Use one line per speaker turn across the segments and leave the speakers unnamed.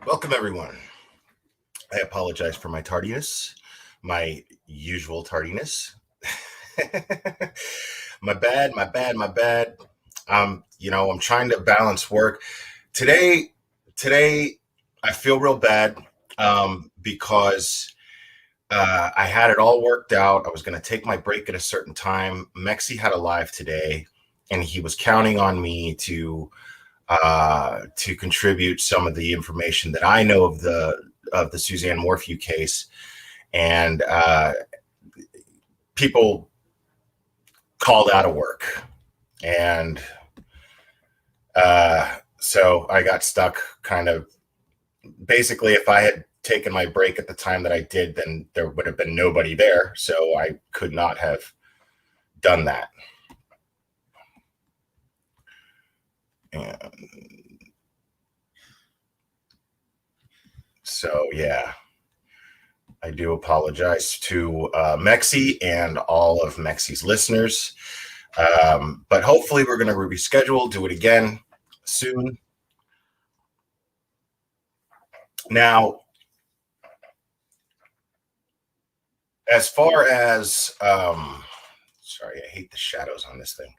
Welcome, everyone. I apologize for my tardiness, my usual tardiness. My bad, my bad, my bad. I'm trying to balance work. Today, today, I feel real bad because I had it all worked out. I was going to take my break at a certain time. Mexi had a live today, and he was counting on me to contribute some of the information that I know of the Suzanne Morphew case, and people called out of work, and so I got stuck. Kind of basically, if I had taken my break at the time that I did, then there would have been nobody there, so I could not have done that. And so, yeah. I do apologize to Mexi and all of Mexi's listeners. But hopefully we're going to reschedule, do it again soon. Now, as far as, sorry, I hate the shadows on this thing.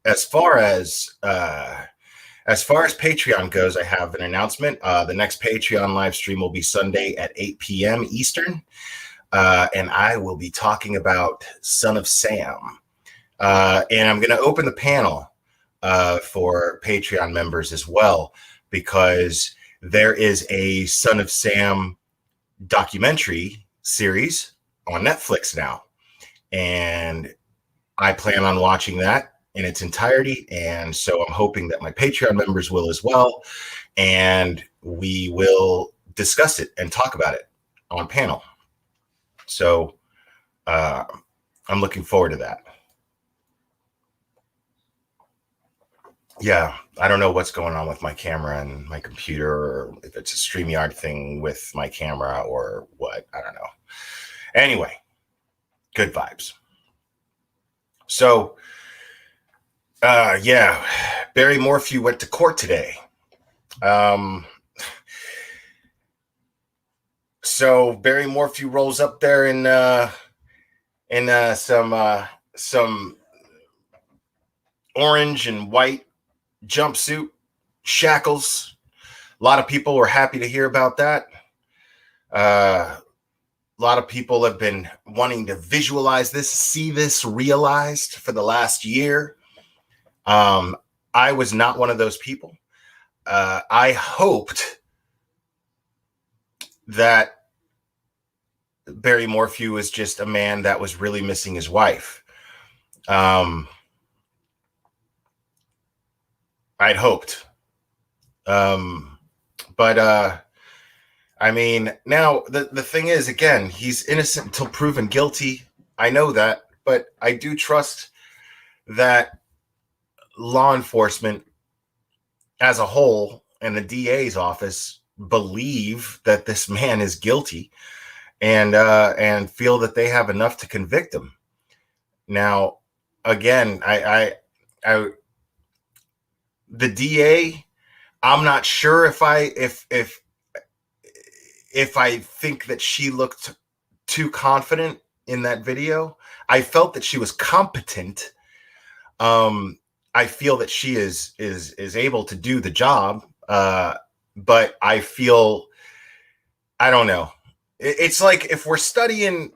As far as Patreon goes, I have an announcement. The next Patreon live stream will be Sunday at 8 p.m. Eastern. And I will be talking about Son of Sam. And I'm going to open the panel for Patreon members as well, because there is a Son of Sam documentary series on Netflix now. And I plan on watching that in its entirety. And so I'm hoping that my Patreon members will as well. And we will discuss it and talk about it on panel. So I'm looking forward to that. Yeah, I don't know what's going on with my camera and my computer, or if it's a StreamYard thing with my camera or what. I don't know. Anyway, good vibes. So, yeah, Barry Morphew went to court today. So Barry Morphew rolls up there in some orange and white jumpsuit, shackles. A lot of people were happy to hear about that. A lot of people have been wanting to visualize this, see this realized for the last year. I was not one of those people. I hoped that Barry Morphew was just a man that was really missing his wife. I'd hoped. But I mean, now the thing is, again, he's innocent until proven guilty. I know that, but I do trust that law enforcement as a whole and the DA's office believe that this man is guilty and feel that they have enough to convict him. Now, again, the DA, I'm not sure if I think that she looked too confident in that video. I felt that she was competent. I feel that she is able to do the job. But I feel, I don't know. It's like if we're studying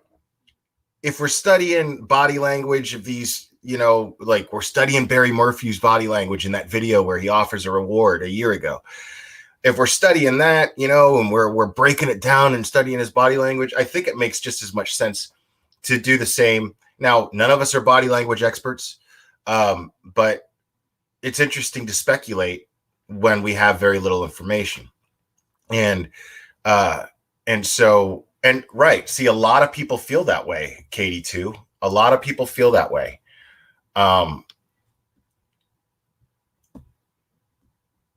body language of these, like we're studying Barry Morphew's body language in that video where he offers a reward a year ago. If we're studying that, and we're breaking it down and studying his body language, I think it makes just as much sense to do the same. Now, none of us are body language experts, but it's interesting to speculate when we have very little information. And right. See, a lot of people feel that way, Katie, too. A lot of people feel that way.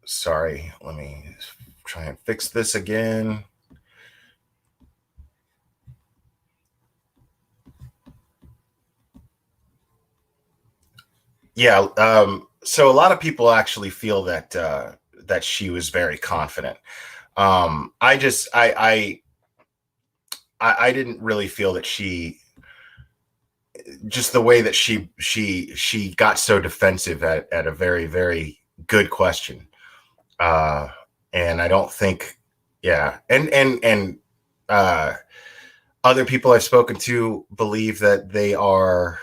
Sorry, let me try and fix this again. Yeah. So a lot of people actually feel that that she was very confident. I didn't really feel that she, just the way that she got so defensive at a very, very good question. And I don't think, yeah. And other people I've spoken to believe that they are,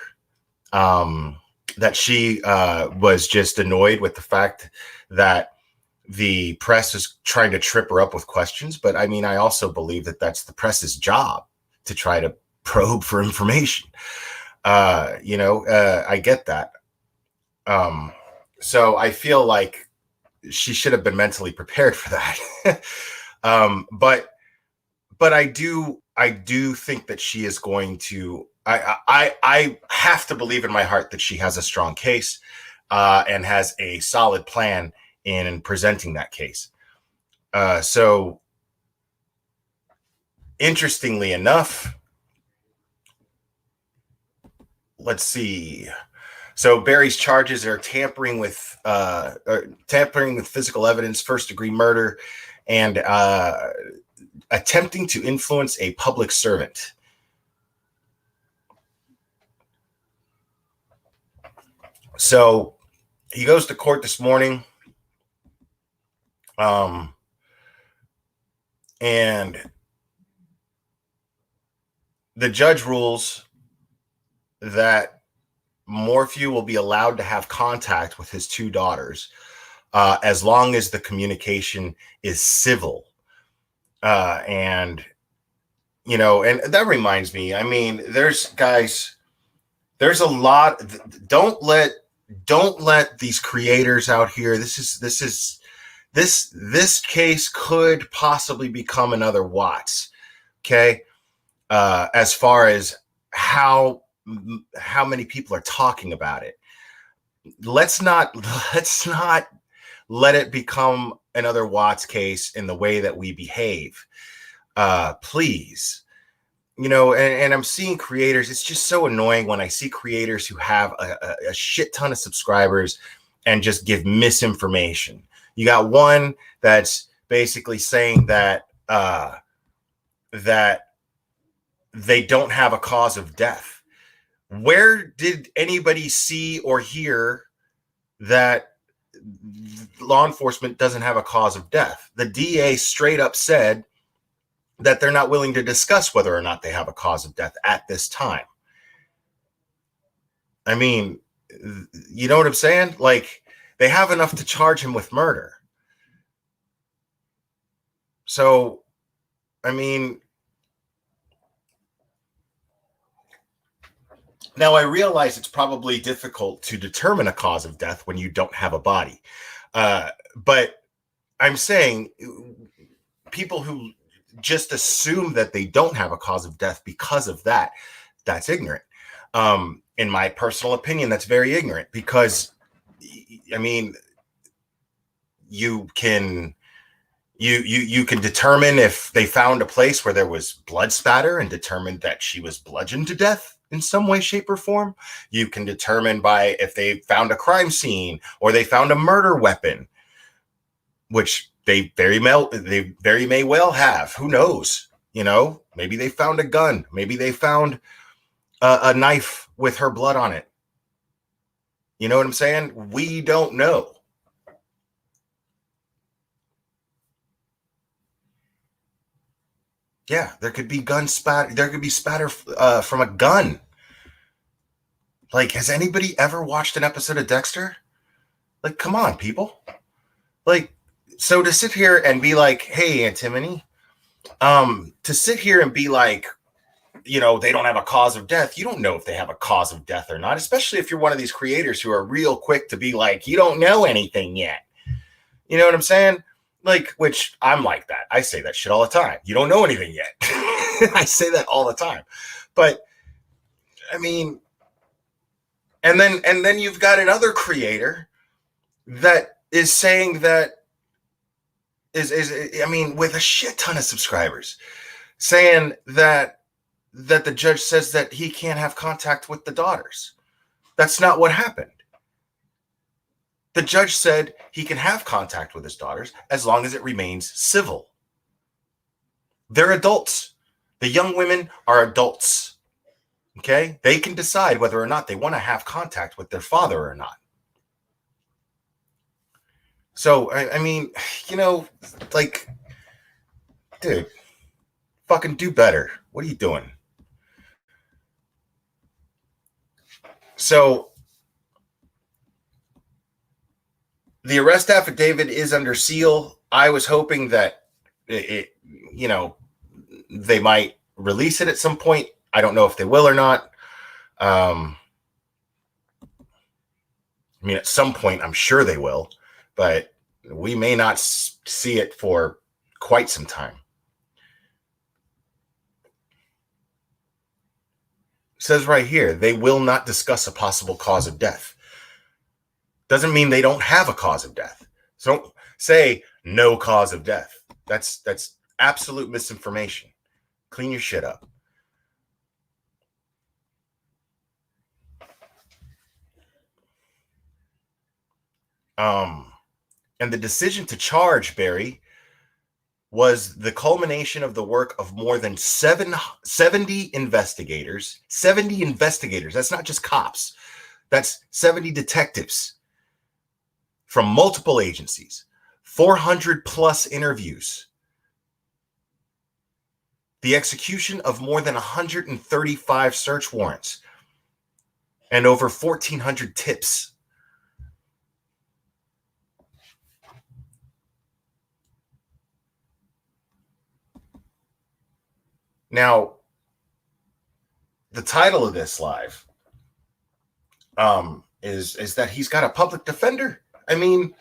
that she was just annoyed with the fact that the press is trying to trip her up with questions. But I mean, I also believe that that's the press's job, to try to probe for information. I get that. So I feel like she should have been mentally prepared for that. But I do think that she is going to. I have to believe in my heart that she has a strong case, and has a solid plan in presenting that case. So interestingly enough, let's see. So Barry's charges are tampering with physical evidence, first-degree murder, and attempting to influence a public servant. So he goes to court this morning, and the judge rules that Morphew will be allowed to have contact with his two daughters, as long as the communication is civil. And that reminds me, I mean, there's a lot. Don't let these creators out here. This case could possibly become another Watts. Okay. As far as how many people are talking about it, let's not let it become another Watts case in the way that we behave. Please. And I'm seeing creators. It's just so annoying when I see creators who have a shit ton of subscribers and just give misinformation. You got one that's basically saying that that they don't have a cause of death. Where did anybody see or hear that law enforcement doesn't have a cause of death? The DA straight up said that they're not willing to discuss whether or not they have a cause of death at this time. I mean, you know what I'm saying? Like, they have enough to charge him with murder. So, I mean, now I realize it's probably difficult to determine a cause of death when you don't have a body. But I'm saying people who just assume that they don't have a cause of death because of that, that's ignorant. In my personal opinion, that's very ignorant, because I mean, you can determine if they found a place where there was blood spatter and determined that she was bludgeoned to death in some way, shape, or form. You can determine by if they found a crime scene or they found a murder weapon, which they very may well have. Who knows? Maybe they found a gun. Maybe they found a knife with her blood on it. You know what I'm saying? We don't know. Yeah, there could be gun spatter. There could be spatter from a gun. Like, has anybody ever watched an episode of Dexter? Like, come on, people. Like, so to sit here and be like, hey, Antimony, to sit here and be like, they don't have a cause of death. You don't know if they have a cause of death or not, especially if you're one of these creators who are real quick to be like, you don't know anything yet. You know what I'm saying? Like, which I'm like that. I say that shit all the time. You don't know anything yet. I say that all the time. But I mean, and then you've got another creator that is saying that I mean, with a shit ton of subscribers, saying that the judge says that he can't have contact with the daughters. That's not what happened. The judge said he can have contact with his daughters as long as it remains civil. They're adults. The young women are adults. Okay? They can decide whether or not they want to have contact with their father or not. So, I mean, like, dude, fucking do better. What are you doing? So, the arrest affidavit is under seal. I was hoping that they might release it at some point. I don't know if they will or not. I mean, at some point, I'm sure they will, but we may not see it for quite some time. It says right here, they will not discuss a possible cause of death. Doesn't mean they don't have a cause of death. So don't say no cause of death. That's absolute misinformation. Clean your shit up. And the decision to charge Barry was the culmination of the work of more than 70 investigators. 70 investigators. That's not just cops. That's 70 detectives from multiple agencies, 400 plus interviews, the execution of more than 135 search warrants, and over 1,400 tips. Now, the title of this live is that he's got a public defender. I mean,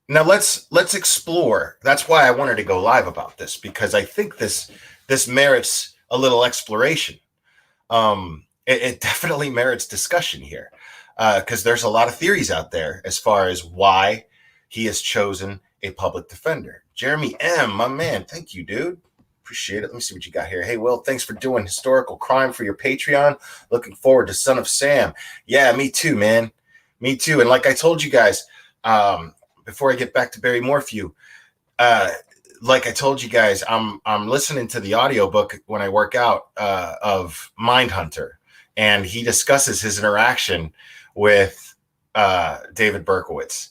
now let's explore. That's why I wanted to go live about this, because I think this merits a little exploration. It definitely merits discussion here, because there's a lot of theories out there as far as why he has chosen a public defender. Jeremy M., my man, thank you, dude. Appreciate it. Let me see what you got here. Hey, Will, thanks for doing historical crime for your Patreon. Looking forward to Son of Sam. Yeah, me too, man. Me too. And like I told you guys, before I get back to Barry Morphew, like I told you guys, I'm listening to the audiobook when I work out of Mindhunter, and he discusses his interaction with David Berkowitz,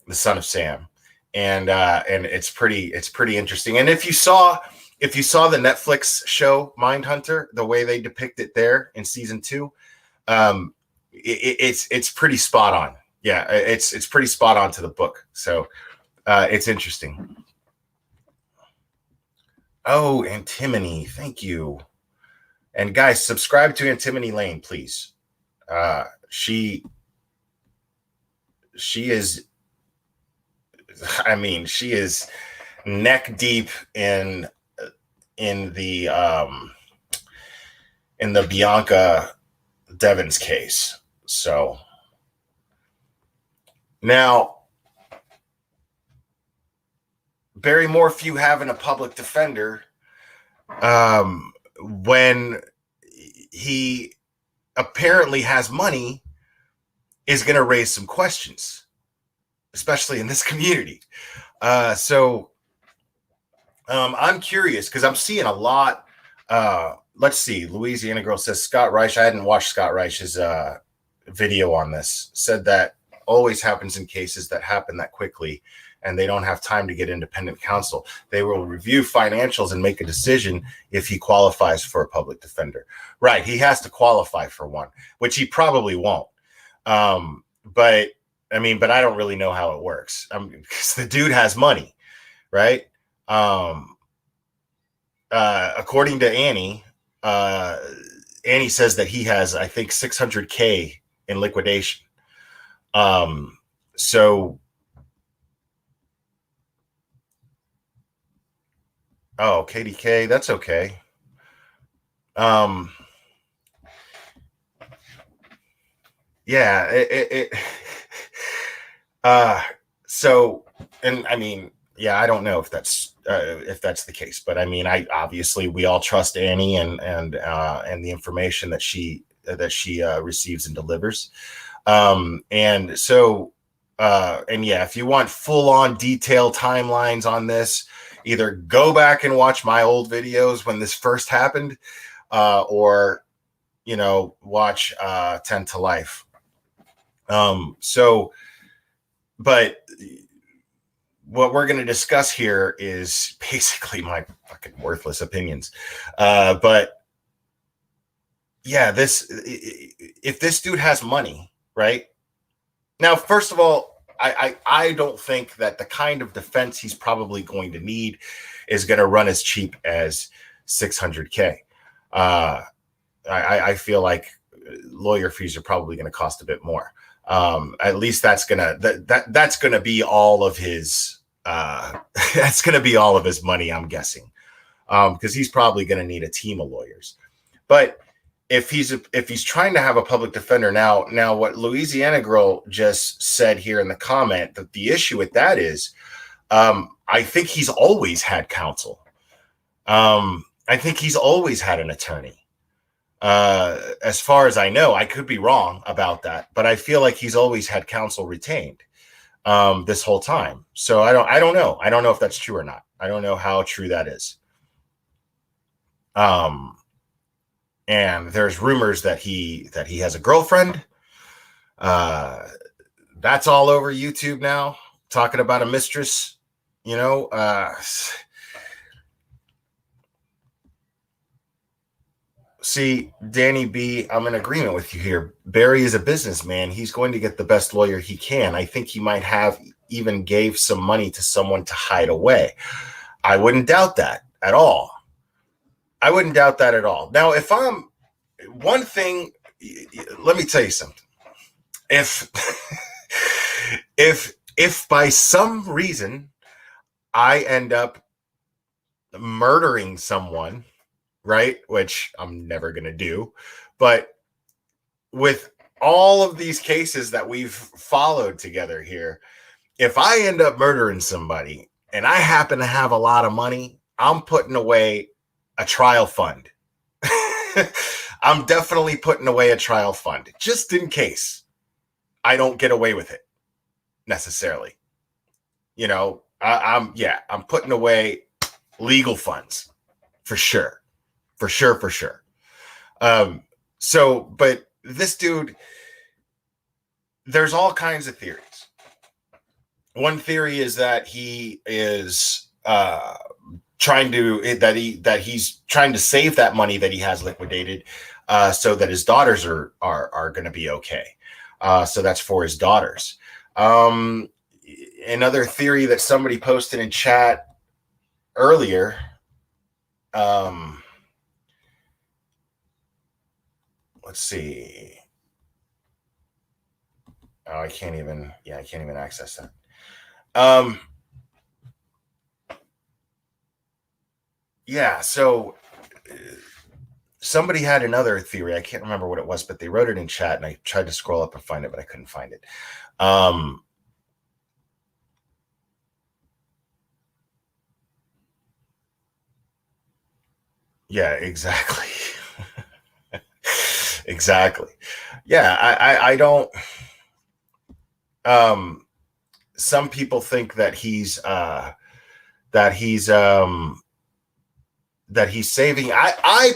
the Son of Sam, and it's pretty interesting. And if you saw the Netflix show Mindhunter, the way they depict it there in season 2, it's pretty spot on. Yeah, it's pretty spot on to the book. So it's interesting. Oh, Antimony, thank you. And guys, subscribe to Antimony Lane, please. She is, I mean, she is neck deep in the Bianca Devins case. So now, Barry Morphew having a public defender, when he apparently has money, is going to raise some questions, especially in this community. So I'm curious, because I'm seeing a lot. Let's see. Louisiana Girl says Scott Reich. I hadn't watched Scott Reich's video on this. Said that always happens in cases that happen that quickly, and they don't have time to get independent counsel. They will review financials and make a decision if he qualifies for a public defender. Right. He has to qualify for one, which he probably won't. But I don't really know how it works. Because the dude has money, right? According to Annie, Annie says that he has, I think, $600K in liquidation. So, oh, KDK, that's okay. Yeah, so, and I mean, yeah, I don't know if that's the case, but I mean, obviously we all trust Annie and the information that she receives and delivers. And so, and yeah, if you want full on detailed timelines on this, either go back and watch my old videos when this first happened, or, you know, watch 10 to Life. But what we're going to discuss here is basically my fucking worthless opinions. But yeah, if this dude has money, right? Now, first of all, I don't think that the kind of defense he's probably going to need is going to run as cheap as $600K. I feel like lawyer fees are probably going to cost a bit more. At least that's gonna be all of his that's gonna be all of his money, I'm guessing, because he's probably going to need a team of lawyers. But if he's trying to have a public defender now what Louisiana Girl just said here in the comment, that the issue with that is, I think he's always had counsel. I think he's always had an attorney. As far as I know, I could be wrong about that, but I feel like he's always had counsel retained this whole time. So I don't know. I don't know if that's true or not. I don't know how true that is. And there's rumors that he has a girlfriend. That's all over YouTube now, talking about a mistress, you know. See, Danny B, I'm in agreement with you here. Barry is a businessman. He's going to get the best lawyer he can. I think he might have even gave some money to someone to hide away. I wouldn't doubt that at all. I wouldn't doubt that at all. Now, if I'm one thing, let me tell you something. If by some reason I end up murdering someone, right, which I'm never going to do, but with all of these cases that we've followed together here, if I end up murdering somebody and I happen to have a lot of money, I'm putting away a trial fund. I'm definitely putting away a trial fund just in case I don't get away with it necessarily. You know, I'm putting away legal funds for sure. For sure. But this dude, there's all kinds of theories. One theory is that he is he's trying to save that money that he has liquidated, so that his daughters are going to be okay. So that's for his daughters. Another theory that somebody posted in chat earlier. Let's see. Oh, I can't even access that. So somebody had another theory. I can't remember what it was, but they wrote it in chat and I tried to scroll up and find it, but I couldn't find it. Yeah, exactly. Exactly. Yeah, I don't. Some people think that he's saving. I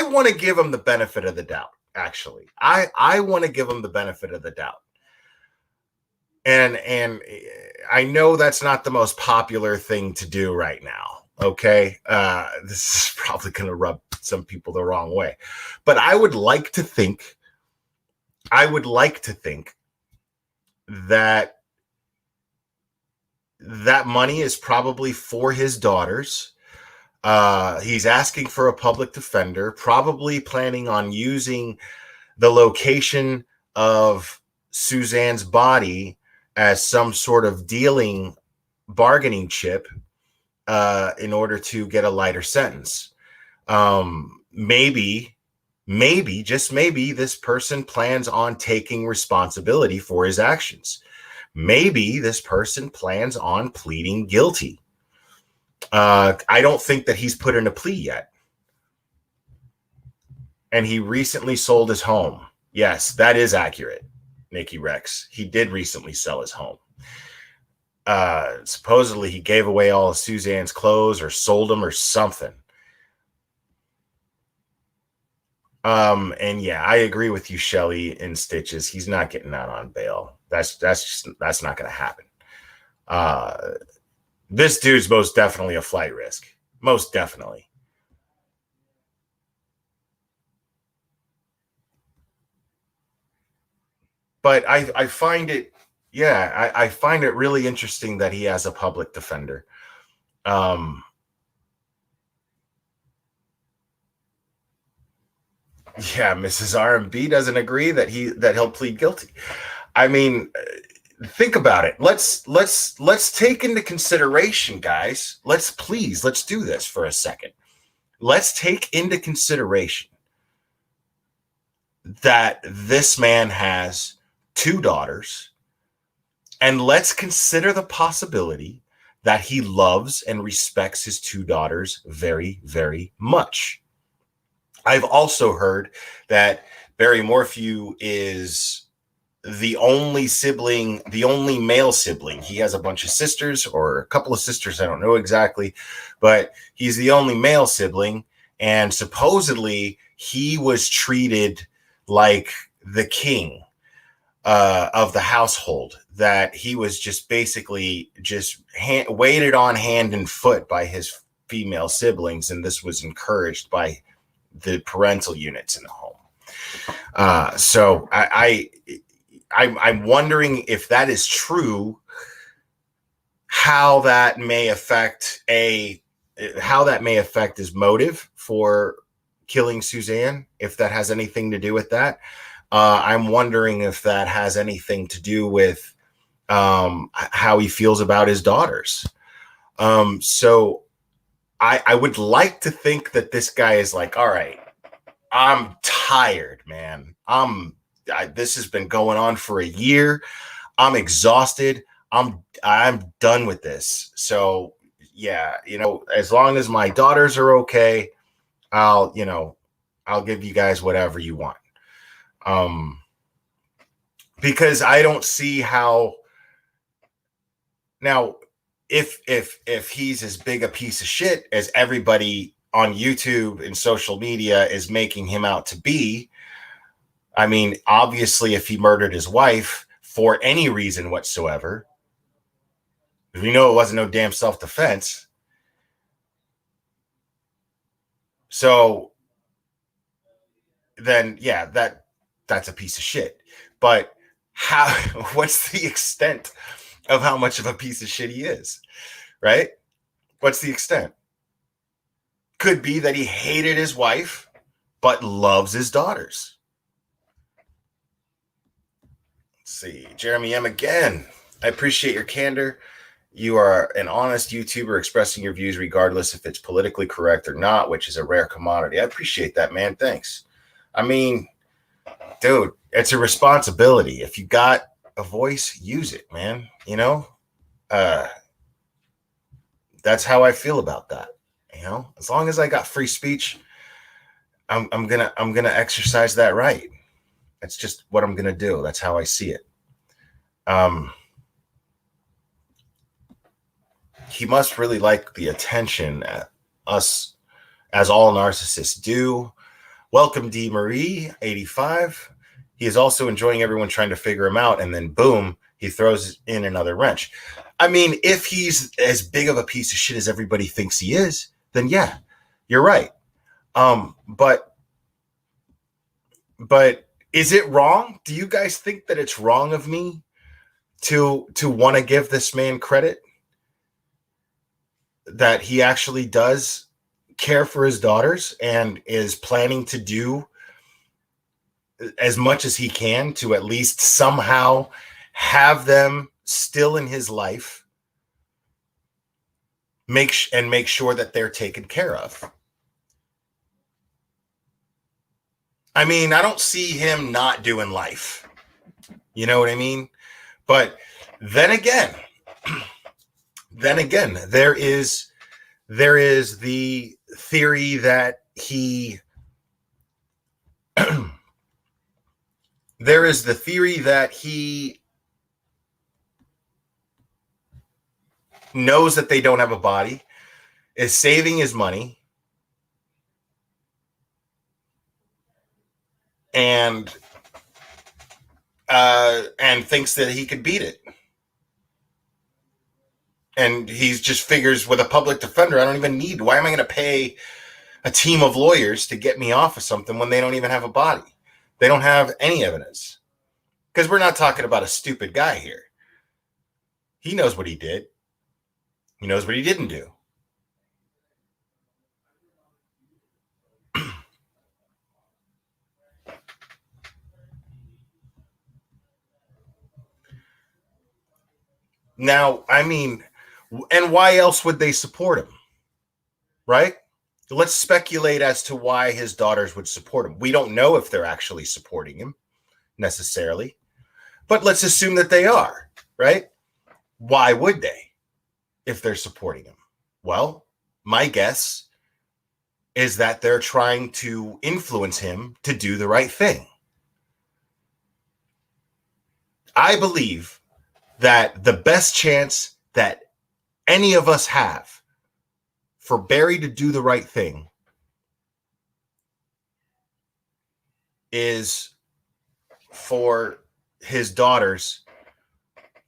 want to give him the benefit of the doubt. Actually, I want to give him the benefit of the doubt. And I know that's not the most popular thing to do right now. Okay, this is probably going to rub some people the wrong way, but I would like to think that money is probably for his daughters. He's asking for a public defender, probably planning on using the location of Suzanne's body as some sort of bargaining chip, in order to get a lighter sentence. Maybe, just maybe, this person plans on taking responsibility for his actions. Maybe this person plans on pleading guilty. I don't think that he's put in a plea yet. And he recently sold his home. Yes, that is accurate. Nikki Rex. He did recently sell his home. Supposedly he gave away all of Suzanne's clothes or sold them or something. And yeah, I agree with you, Shelly, in Stitches. He's not getting out on bail. That's not going to happen. This dude's most definitely a flight risk. Most definitely. But I find it, yeah, I find it really interesting that he has a public defender. Yeah, Mrs. R&B doesn't agree that he'll plead guilty. I mean, think about it. Let's take into consideration, guys. Let's do this for a second. Let's take into consideration that this man has 2 daughters, and let's consider the possibility that he loves and respects his 2 daughters very, very much. I've also heard that Barry Morphew is the only male sibling. He has a bunch of sisters or a couple of sisters, I don't know exactly, but he's the only male sibling. And supposedly he was treated like the king of the household, that he was just basically waited on hand and foot by his female siblings. And this was encouraged by the parental units in the home. So I'm wondering if that is true, how that may affect his motive for killing Suzanne, if that has anything to do with that. I'm wondering if that has anything to do with how he feels about his daughters. So I would like to think that this guy is like, all right, I'm tired, man. This has been going on for a year. I'm exhausted. I'm done with this. So yeah, as long as my daughters are okay, I'll give you guys whatever you want. Because I don't see how now, if he's as big a piece of shit as everybody on YouTube and social media is making him out to be, I mean, obviously, if he murdered his wife for any reason whatsoever, we know it wasn't no damn self-defense. So then, yeah, that's a piece of shit. But what's the extent of how much of a piece of shit he is, right? What's the extent? Could be that he hated his wife, but loves his daughters. Let's see. Jeremy M. again. I appreciate your candor. You are an honest YouTuber expressing your views regardless if it's politically correct or not, which is a rare commodity. I appreciate that, man. Thanks. I mean, dude, it's a responsibility. If you got a voice, use it, man. That's how I feel about that. As long as I got free speech, I'm gonna exercise that right. That's just what I'm gonna do. That's how I see it. He must really like the attention us, as all narcissists do. Welcome, D. Marie 85. He is also enjoying everyone trying to figure him out, and then boom, he throws in another wrench. I mean, if he's as big of a piece of shit as everybody thinks he is, then yeah, you're right. But is it wrong? Do you guys think that it's wrong of me to want to give this man credit that he actually does care for his daughters and is planning to do as much as he can to at least somehow have them still in his life, make sure that they're taken care of? I mean, I don't see him not doing life. You know what I mean? But then again, there is the theory that he There is the theory that he knows that they don't have a body, is saving his money, and thinks that he could beat it. And he just figures, with a public defender, I don't even need. Why am I going to pay a team of lawyers to get me off of something when they don't even have a body? They don't have any evidence. Because we're not talking about a stupid guy here. He knows what he did. He knows what he didn't do. Now, I mean, and why else would they support him? Right? Let's speculate as to why his daughters would support him. We don't know if they're actually supporting him necessarily, but let's assume that they are, right? Why would they if they're supporting him? Well, my guess is that they're trying to influence him to do the right thing. I believe that the best chance that any of us have for Barry to do the right thing is for his daughters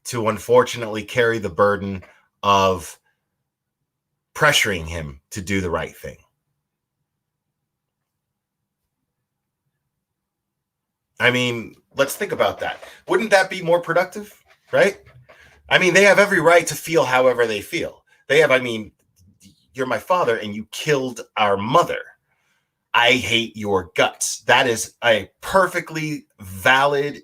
to unfortunately carry the burden of pressuring him to do the right thing. I mean, let's think about that. Wouldn't that be more productive, right? I mean, they have every right to feel however they feel. They have, I mean, you're my father and you killed our mother. I hate your guts. That is a perfectly valid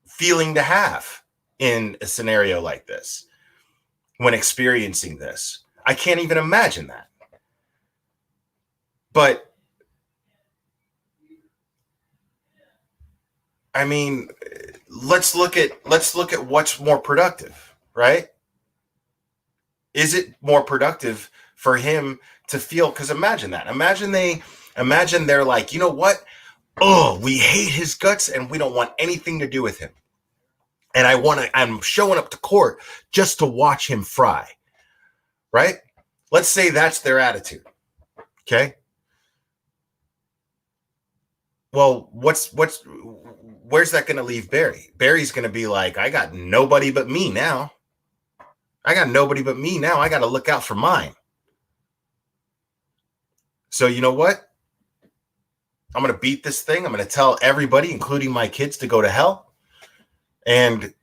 feeling to have in a scenario like this when experiencing this. I can't even imagine that. But I mean, let's look at what's more productive, right? Is it more productive for him to feel? Because imagine that. Imagine they're like, you know what? Oh, we hate his guts and we don't want anything to do with him. And I'm showing up to court just to watch him fry. Right? Let's say that's their attitude. Okay. Well, where's that going to leave Barry? Barry's going to be like, I got nobody but me now. I got to look out for mine. So you know what? I'm going to beat this thing. I'm going to tell everybody, including my kids, to go to hell. And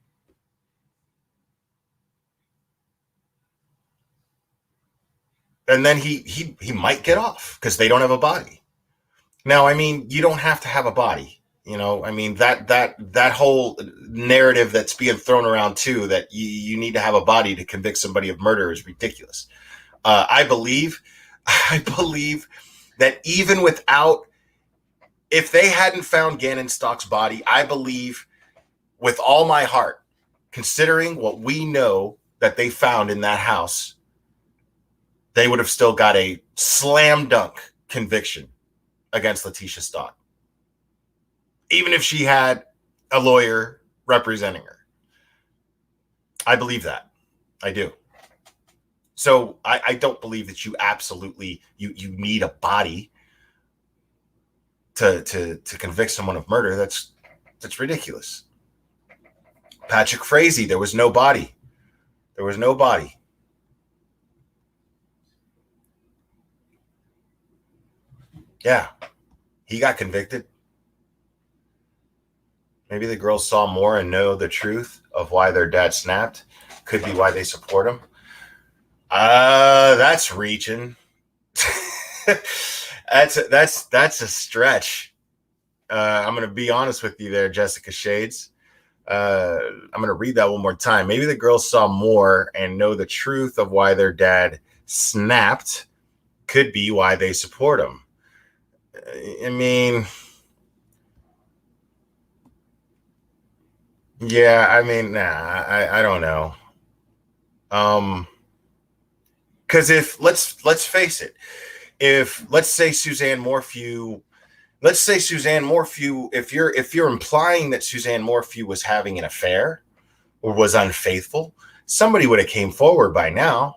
then he might get off because they don't have a body. Now, I mean, you don't have to have a body. You know, I mean, that whole narrative that's being thrown around too, that you need to have a body to convict somebody of murder, is ridiculous. I believe that even without, if they hadn't found Gannon Stock's body, I believe with all my heart, considering what we know that they found in that house, they would have still got a slam dunk conviction against Letitia Stock, even if she had a lawyer representing her. I believe that. I do. So I don't believe that you absolutely you need a body to convict someone of murder. That's ridiculous. Patrick Frazee, there was no body. There was no body. Yeah, he got convicted. Maybe the girls saw more and know the truth of why their dad snapped. Could be why they support him. That's reaching. that's a stretch. I'm going to be honest with you there, Jessica Shades. I'm going to read that one more time. Maybe the girls saw more and know the truth of why their dad snapped. Could be why they support him. I mean, yeah, I mean, nah, I don't know. Because if let's face it, if let's say Suzanne Morphew let's say Suzanne Morphew, if you're implying that Suzanne Morphew was having an affair or was unfaithful, somebody would have came forward by now.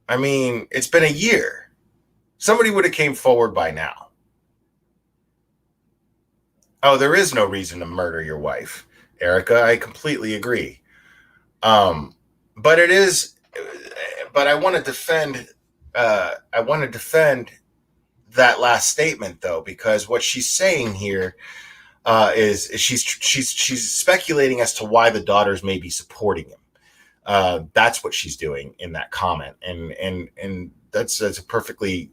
I mean, it's been a year. Somebody would have came forward by now. Oh, there is no reason to murder your wife, Erica. I completely agree. Um, but it is. But I want to defend. I want to defend that last statement though, because what she's saying here is she's speculating as to why the daughters may be supporting him. That's what she's doing in that comment, and that's a perfectly.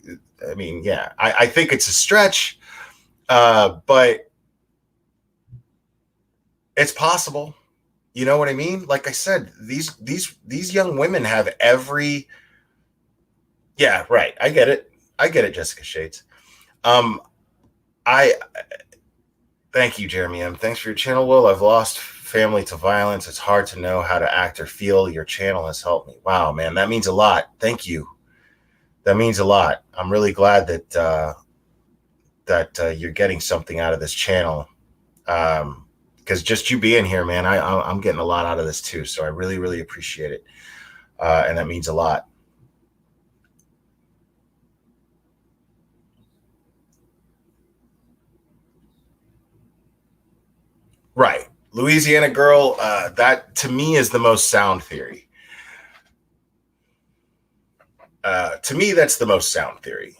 I mean, yeah, I think it's a stretch, but it's possible. You know what I mean? Like I said, these young women have every. Yeah, right. I get it. I get it, Jessica Shades. Um, I thank you, Jeremy M. Thanks for your channel, Will. I've lost family to violence. It's hard to know how to act or feel. Your channel has helped me. Wow, man, that means a lot. Thank you. That means a lot. I'm really glad that you're getting something out of this channel. Because just you being here, man, I'm getting a lot out of this too. So I really, really appreciate it, and that means a lot. Right. Louisiana girl, that to me is the most sound theory. To me, that's the most sound theory.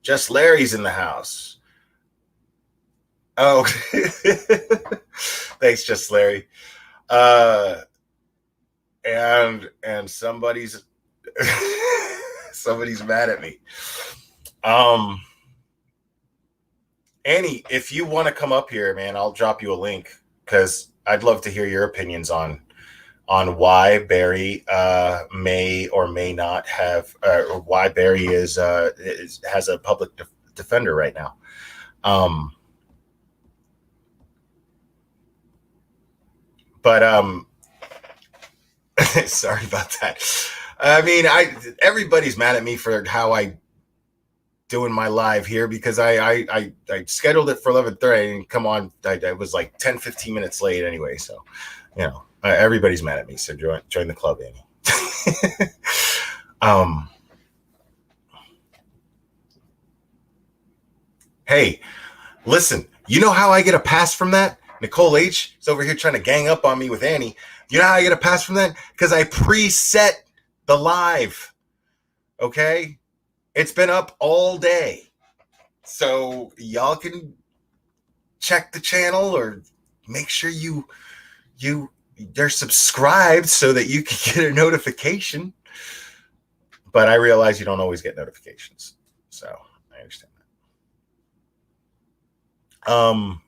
Just Larry's in the house. Oh, thanks, Just Larry. Uh, and somebody's mad at me. Um, Annie, if you want to come up here, man, I'll drop you a link because I'd love to hear your opinions on why Barry may or may not have, or why Barry has a public defender right now. Um, but sorry about that. I mean, everybody's mad at me for how I doing my live here because I scheduled it for 11:30 and come on. I was like 10-15 minutes late anyway, so everybody's mad at me. So join the club, Annie. um, hey, listen, you know how I get a pass from that? Nicole H is over here trying to gang up on me with Annie. You know how I get a pass from that? Because I preset the live. Okay? It's been up all day. So y'all can check the channel or make sure they're subscribed so that you can get a notification. But I realize you don't always get notifications. So I understand that.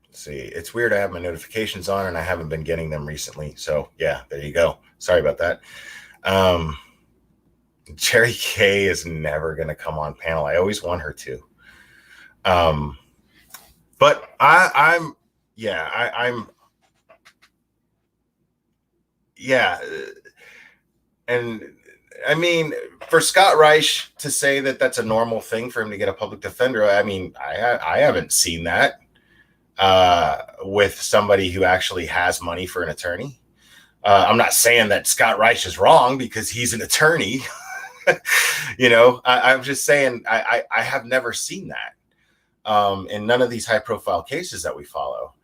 Let's see. It's weird I have my notifications on and I haven't been getting them recently. So yeah, there you go. Sorry about that. Cherry K is never going to come on panel. I always want her to. But I'm yeah. And I mean, for Scott Reich to say that that's a normal thing for him to get a public defender, I mean, I haven't seen that with somebody who actually has money for an attorney. I'm not saying that Scott Reich is wrong because he's an attorney. I'm just saying I have never seen that in none of these high profile cases that we follow.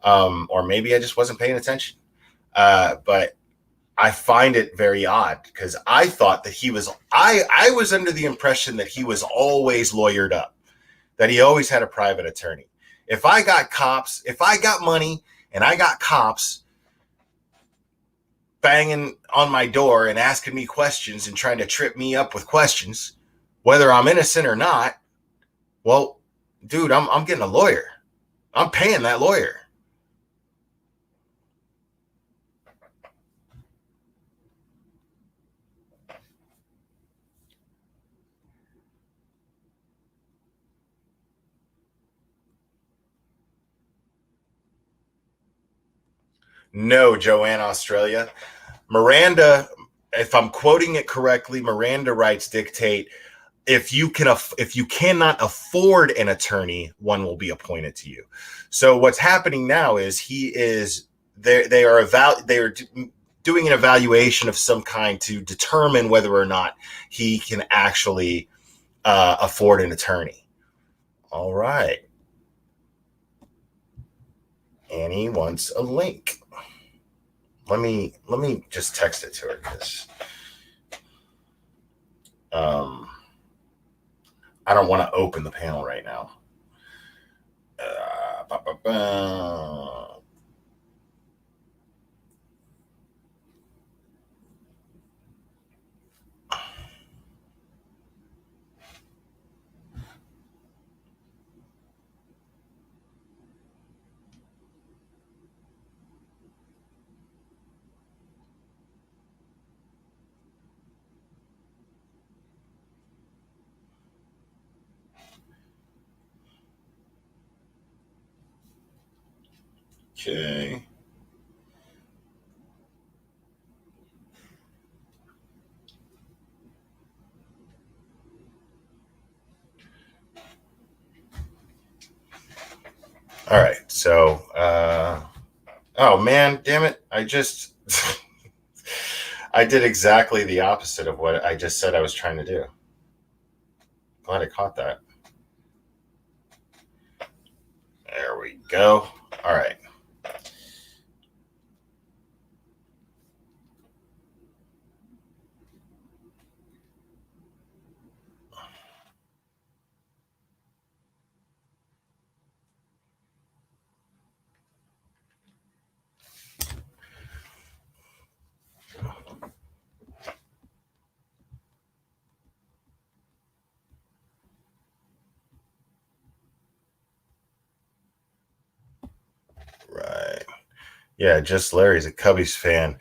Or maybe I just wasn't paying attention. But I find it very odd because I thought that I was under the impression that he was always lawyered up, that he always had a private attorney. If I got money and I got cops banging on my door and asking me questions and trying to trip me up with questions, whether I'm innocent or not, well, dude, I'm getting a lawyer. I'm paying that lawyer. No, Joanne, Australia. Miranda, if I'm quoting it correctly, Miranda rights dictate if you cannot afford an attorney, one will be appointed to you. So what's happening now is they are doing an evaluation of some kind to determine whether or not he can actually afford an attorney. All right. Annie wants a link. Let me just text it to her because I don't want to open the panel right now. Okay. All right. So, oh man, damn it. I did exactly the opposite of what I just said I was trying to do. Glad I caught that. There we go. All right. Right. Yeah, just Larry's a Cubbies fan.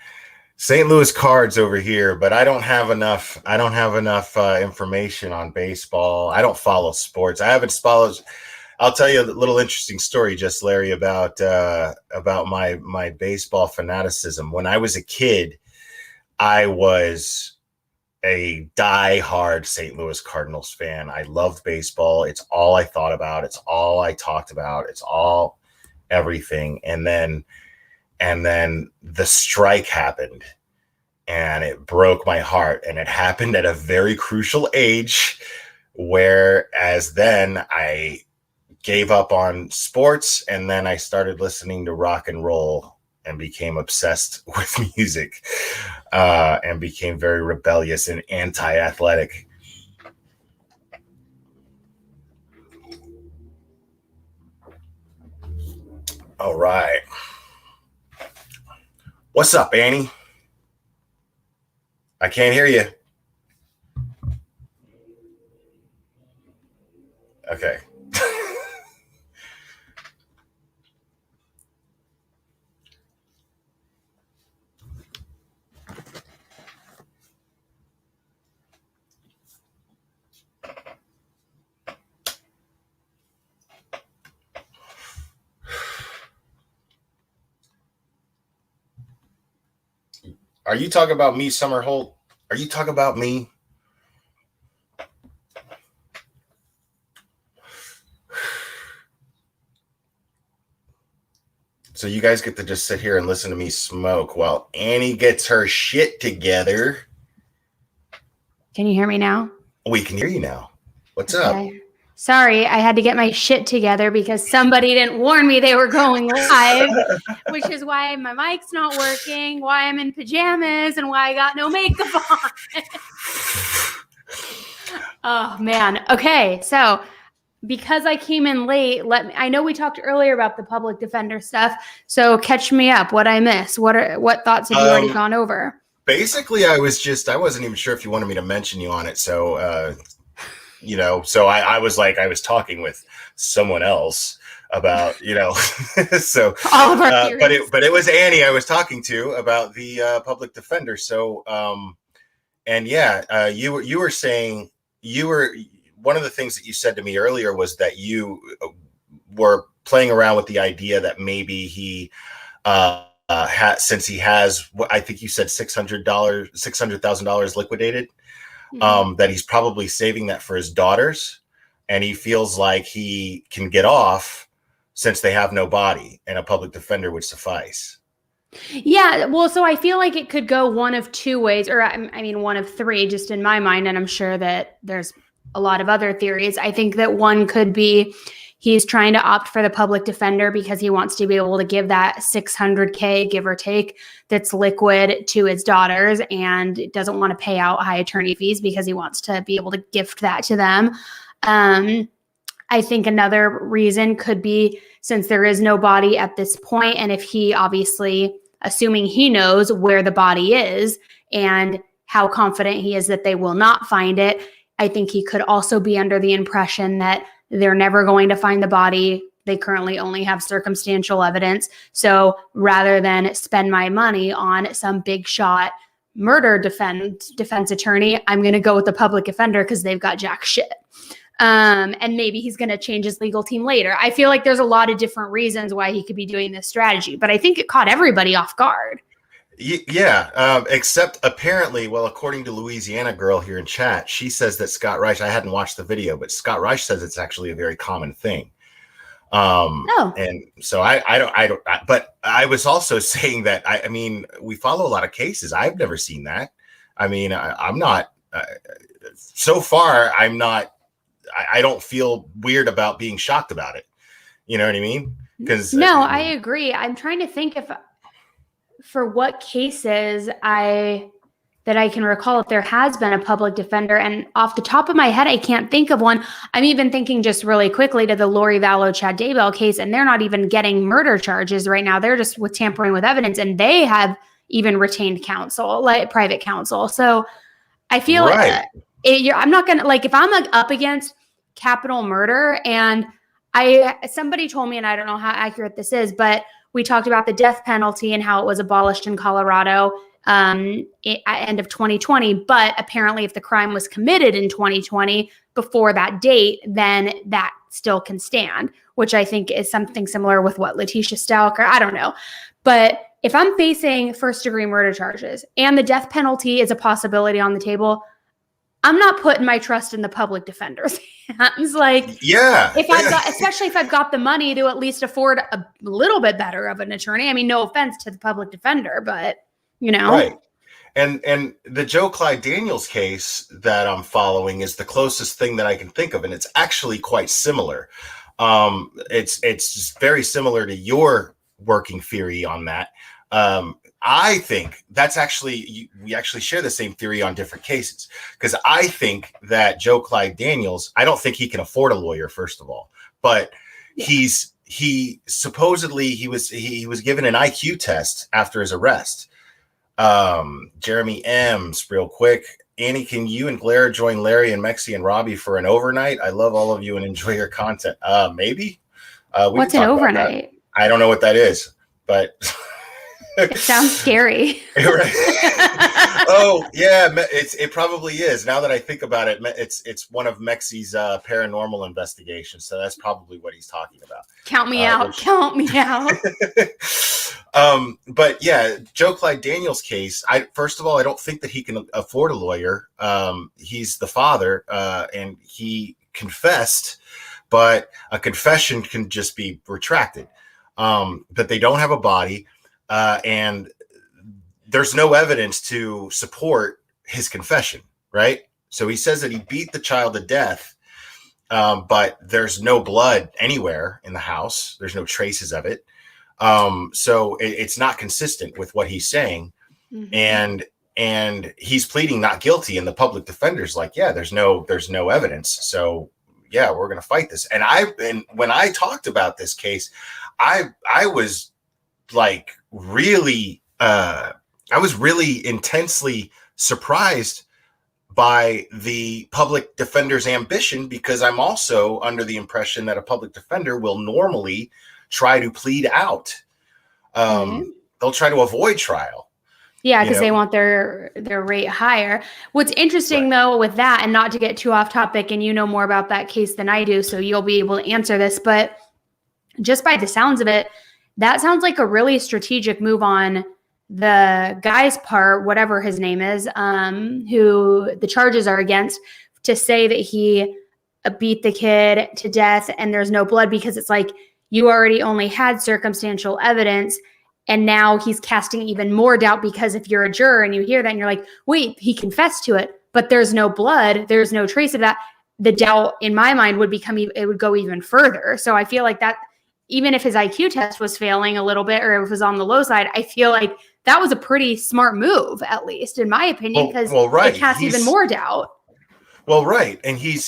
St. Louis Cards over here, but I don't have enough. I don't have enough information on baseball. I don't follow sports. I haven't followed. I'll tell you a little interesting story, just Larry, about my baseball fanaticism. When I was a kid, I was a die-hard St. Louis Cardinals fan. I loved baseball. It's all I thought about. It's all I talked about. It's all everything. And then the strike happened and it broke my heart. And it happened at a very crucial age, whereas then I gave up on sports and then I started listening to rock and roll and became obsessed with music and became very rebellious and anti-athletic. All right. What's up, Annie? I can't hear you. Okay. Are you talking about me, Summer Holt? Are you talking about me? So you guys get to just sit here and listen to me smoke while Annie gets her shit together.
Can you hear me now?
We can hear you now. What's up?
Sorry, I had to get my shit together because somebody didn't warn me they were going live, which is why my mic's not working, why I'm in pajamas, and why I got no makeup on. Oh, man. Okay, so because I came in late, I know we talked earlier about the public defender stuff, so catch me up. What I miss? What thoughts have you already gone over?
Basically, I wasn't even sure if you wanted me to mention you on it, so so I was like, I was talking with someone else about, so
all of our
but it was Annie I was talking to about the public defender. So, and yeah, you were saying one of the things that you said to me earlier was that you were playing around with the idea that maybe he, since he has, I think you said $600,000 liquidated. that he's probably saving that for his daughters, and he feels like he can get off since they have no body, and a public defender would suffice.
Yeah, well, so I feel like it could go one of two ways, or I mean, one of three, just in my mind, and I'm sure that there's a lot of other theories. I think that one could be he's trying to opt for the public defender because he wants to be able to give that $600K, give or take, that's liquid to his daughters, and doesn't want to pay out high attorney fees because he wants to be able to gift that to them. I think another reason could be since there is no body at this point, and if he obviously, assuming he knows where the body is and how confident he is that they will not find it, I think he could also be under the impression that they're never going to find the body. They currently only have circumstantial evidence. So rather than spend my money on some big shot murder defense attorney, I'm going to go with the public defender because they've got jack shit. And maybe he's going to change his legal team later. I feel like there's a lot of different reasons why he could be doing this strategy, but I think it caught everybody off guard.
Yeah, except apparently, well, according to Louisiana Girl here in chat, she says that Scott Reich, I hadn't watched the video, but Scott Reich says it's actually a very common thing. And so I don't, but I was also saying that, I mean, we follow a lot of cases. I've never seen that. I mean, I'm not, so far, I'm not, I don't feel weird about being shocked about it. You know what I mean? Because
I agree. I'm trying to think if for what cases that I can recall if there has been a public defender, and off the top of my head, I can't think of one. I'm even thinking just really quickly to the Lori Vallow Chad Daybell case, and they're not even getting murder charges right now. They're just with tampering with evidence, and they have even retained counsel, like private counsel. So I feel I'm not gonna, like, if I'm up against capital murder, and somebody told me, and I don't know how accurate this is, but we talked about the death penalty and how it was abolished in Colorado at end of 2020. But apparently, if the crime was committed in 2020 before that date, then that still can stand, which I think is something similar with what Letitia Stalker, I don't know. But if I'm facing first-degree murder charges and the death penalty is a possibility on the table, I'm not putting my trust in the public defender's hands. Like,
yeah,
especially if I've got the money to at least afford a little bit better of an attorney. I mean, no offense to the public defender, but
right. And the Joe Clyde Daniels case that I'm following is the closest thing that I can think of, and it's actually quite similar. It's just very similar to your working theory on that. I think that's actually, we actually share the same theory on different cases, because I think that Joe Clyde Daniels, I don't think he can afford a lawyer, first of all, but he supposedly he was given an IQ test after his arrest. Jeremy M's real quick. Annie, can you and Blair join Larry and Mexi and Robbie for an overnight? I love all of you and enjoy your content. Maybe.
What's an overnight?
I don't know what that is, but
it sounds scary.
Oh yeah, it probably is. Now that I think about it, it's one of Mexi's paranormal investigations, so that's probably what he's talking about.
Count me out. Count me out.
But yeah, Joe Clyde Daniels case. First of all, I don't think that he can afford a lawyer. He's the father, and he confessed, but a confession can just be retracted. But they don't have a body. And there's no evidence to support his confession, right? So he says that he beat the child to death, but there's no blood anywhere in the house. There's no traces of it. So it's not consistent with what he's saying. Mm-hmm. And he's pleading not guilty, and the public defender's like, yeah, there's no evidence. So yeah, we're going to fight this. And when I talked about this case, I was like really, I was really intensely surprised by the public defender's ambition, because I'm also under the impression that a public defender will normally try to plead out. They'll try to avoid trial.
Yeah, because they want their rate higher. What's interesting, though, with that, and not to get too off topic, and you know more about that case than I do, so you'll be able to answer this, but just by the sounds of it, that sounds like a really strategic move on the guy's part, whatever his name is, who the charges are against, to say that he beat the kid to death and there's no blood, because it's like you already only had circumstantial evidence. And now he's casting even more doubt, because if you're a juror and you hear that and you're like, wait, he confessed to it, but there's no blood, there's no trace of that. The doubt in my mind would it would go even further. So I feel like that even if his IQ test was failing a little bit or if it was on the low side, I feel like that was a pretty smart move, at least in my opinion, because it casts even more doubt.
Well, right. And he's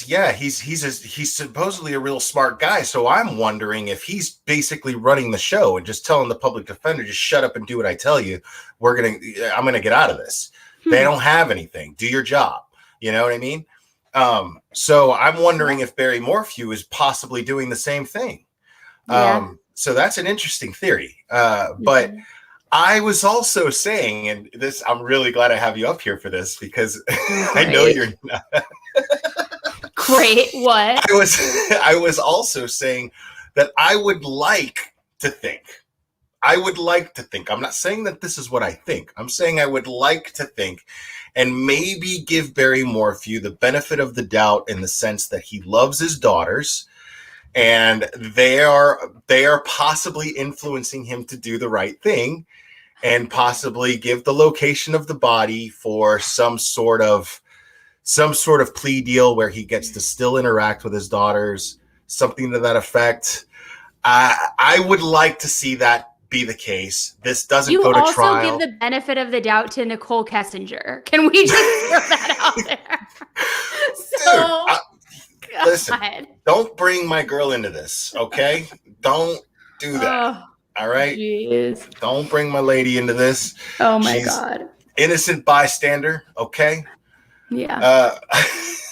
supposedly a real smart guy. So I'm wondering if he's basically running the show and just telling the public defender, just shut up and do what I tell you. I'm going to get out of this. They don't have anything. Do your job. You know what I mean? So I'm wondering if Barry Morphew is possibly doing the same thing. So that's an interesting theory. But I was also saying, and this, I'm really glad I have you up here for this, because I know you're not.
Great. What?
I was also saying that I would like to think, I'm not saying that this is what I think. I'm saying I would like to think and maybe give Barry Morphew the benefit of the doubt, in the sense that he loves his daughters and they are possibly influencing him to do the right thing, and possibly give the location of the body for some sort of plea deal where he gets to still interact with his daughters, something to that effect. I would like to see that be the case. This doesn't go to trial.
You also give the benefit of the doubt to Nicole Kessinger. Can we just throw that out there? So,
dude, listen, don't bring my girl into this, okay? Don't do that. All right? Geez. Don't bring my lady into this.
Oh my God.
Innocent bystander, okay?
Yeah. I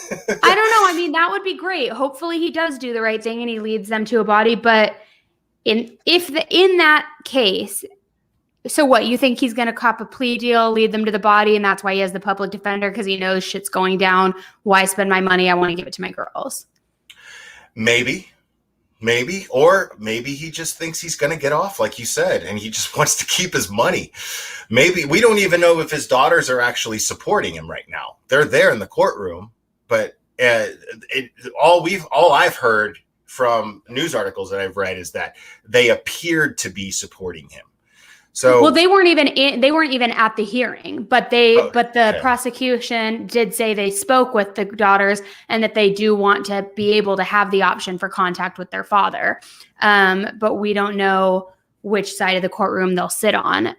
don't know. I mean, that would be great. Hopefully he does do the right thing and he leads them to a body. But in that case, so what, you think he's going to cop a plea deal, lead them to the body, and that's why he has the public defender, because he knows shit's going down? Why spend my money? I want to give it to my girls.
Maybe. Or maybe he just thinks he's going to get off, like you said, and he just wants to keep his money. Maybe we don't even know if his daughters are actually supporting him right now. They're there in the courtroom, but all I've heard from news articles that I've read is that they appeared to be supporting him. So, well,
they weren't even at the hearing, but the prosecution did say they spoke with the daughters and that they do want to be able to have the option for contact with their father. But we don't know which side of the courtroom they'll sit on.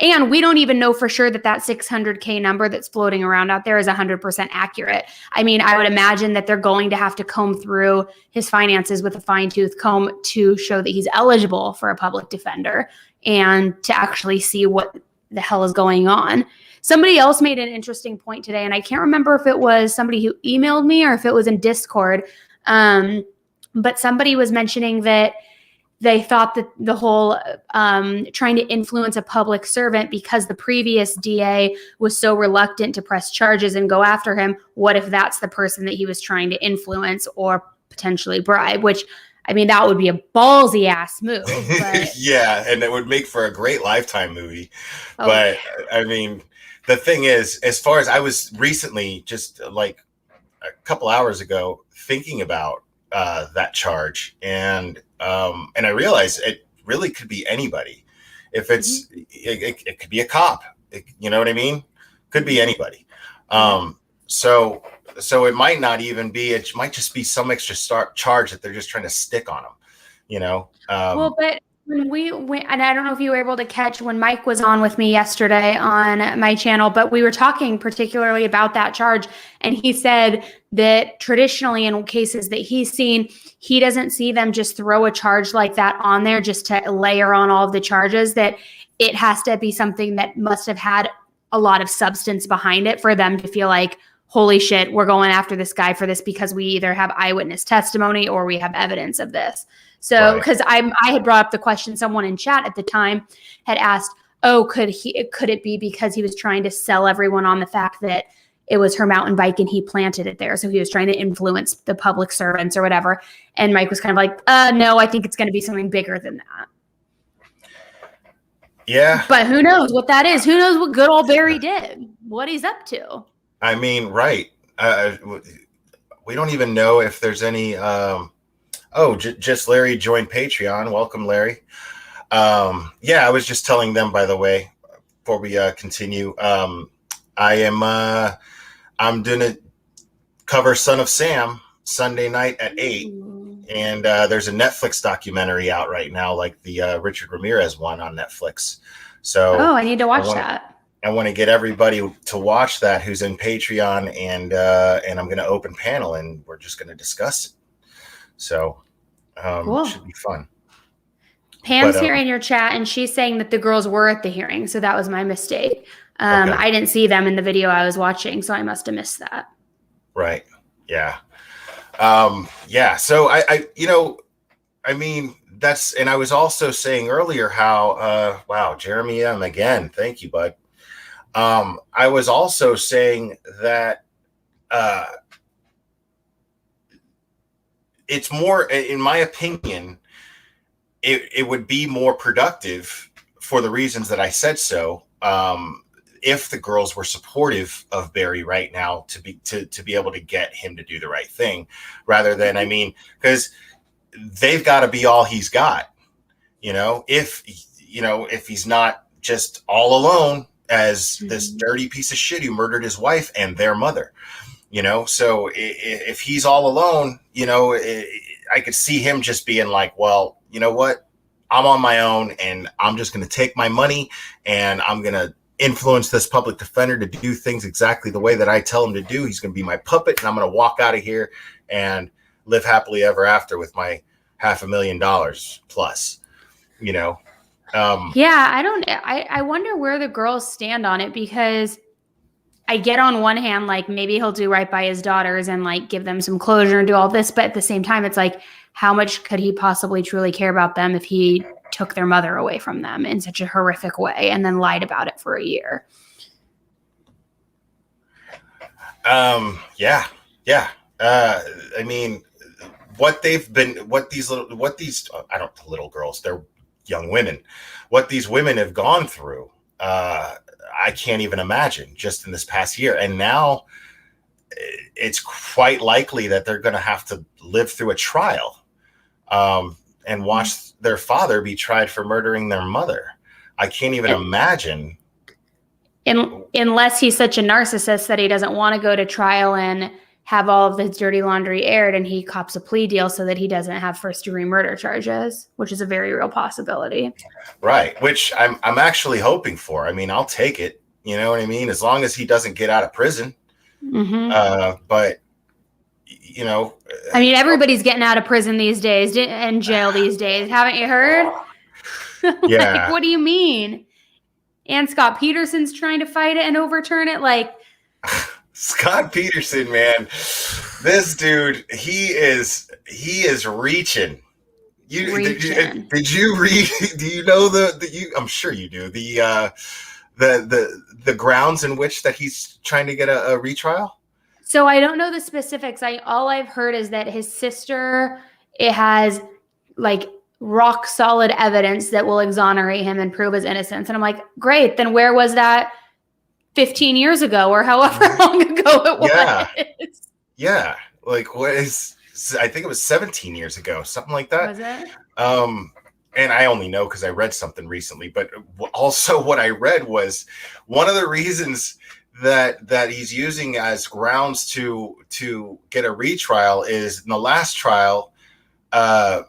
And we don't even know for sure that $600K number that's floating around out there is 100% accurate. I mean, I would imagine that they're going to have to comb through his finances with a fine-tooth comb to show that he's eligible for a public defender and to actually see what the hell is going on. Somebody else made an interesting point today, and I can't remember if it was somebody who emailed me or if it was in Discord, but somebody was mentioning that they thought that the whole trying to influence a public servant, because the previous DA was so reluctant to press charges and go after him, what if that's the person that he was trying to influence or potentially bribe? Which, I mean, that would be a ballsy ass move. But
yeah, and it would make for a great Lifetime movie. Oh, but I mean, the thing is, as far as I was recently, just like a couple hours ago, thinking about that charge, and I realized it really could be anybody. If it's it could be a cop, you know what I mean? Could be anybody. So it might not even be. It might just be some extra charge that they're just trying to stick on them. You know.
Well, but when and I don't know if you were able to catch when Mike was on with me yesterday on my channel, but we were talking particularly about that charge, and he said that traditionally in cases that he's seen, he doesn't see them just throw a charge like that on there just to layer on all of the charges, that it has to be something that must have had a lot of substance behind it for them to feel like, holy shit, we're going after this guy for this because we either have eyewitness testimony or we have evidence of this. So, because I had brought up the question, someone in chat at the time had asked, oh, could it be because he was trying to sell everyone on the fact that it was her mountain bike and he planted it there? So he was trying to influence the public servants or whatever. And Mike was kind of like, no, I think it's going to be something bigger than that.
Yeah.
But who knows what that is? Who knows what good old Barry did? What he's up to?
I mean, right. We don't even know if there's any. Just Larry joined Patreon. Welcome, Larry. Yeah, I was just telling them, by the way, before we continue. I'm doing a cover Son of Sam Sunday night at 8. And there's a Netflix documentary out right now, like the Richard Ramirez one on Netflix. So
I need to watch that.
I want to get everybody to watch that who's in Patreon, and I'm going to open panel, and we're just going to discuss it. So cool. It should be fun.
Pam's here in your chat, and she's saying that the girls were at the hearing, so that was my mistake. Okay. I didn't see them in the video I was watching, so I must have missed that.
Right. Yeah. Yeah. So I mean, that's, and I was also saying earlier how, wow, Jeremy M. again, thank you, bud. I was also saying that, it's more, in my opinion, it would be more productive for the reasons that I said so. If the girls were supportive of Barry right now to be able to get him to do the right thing, rather than, I mean, because they've got to be all he's got, if he's not just all alone as this dirty piece of shit who murdered his wife and their mother, so if he's all alone, I could see him just being like, well, you know what? I'm on my own, and I'm just going to take my money, and I'm going to influence this public defender to do things exactly the way that I tell him to do. He's going to be my puppet, and I'm going to walk out of here and live happily ever after with my $500,000 plus, Yeah,
I wonder where the girls stand on it, because I get on one hand, like, maybe he'll do right by his daughters and like give them some closure and do all this. But at the same time, it's like, how much could he possibly truly care about them if he took their mother away from them in such a horrific way and then lied about it for a year?
Yeah. I mean, little girls, they're young women, what these women have gone through, I can't even imagine just in this past year. And now it's quite likely that they're going to have to live through a trial, and watch their father be tried for murdering their mother. I can't even imagine.
Unless he's such a narcissist that he doesn't want to go to trial and have all of his dirty laundry aired, and he cops a plea deal so that he doesn't have first-degree murder charges, which is a very real possibility.
Right, which I'm actually hoping for. I mean, I'll take it. You know what I mean? As long as he doesn't get out of prison. But I
mean, everybody's getting out of prison these days and jail these days. Haven't you heard?
Yeah.
Like, what do you mean? And Scott Peterson's trying to fight it and overturn it. Like,
Scott Peterson, man, this dude, he is reaching. Did you read? Do you know I'm sure you do, the grounds in which that he's trying to get a retrial?
So I don't know the specifics. All I've heard is that his sister, it has like rock solid evidence that will exonerate him and prove his innocence. And I'm like, great. Then where was that 15 years ago or however long ago it was?
Yeah. Like, I think it was 17 years ago, something like that.
Was it?
And I only know because I read something recently, but also what I read was one of the reasons that he's using as grounds to get a retrial is in the last trial, one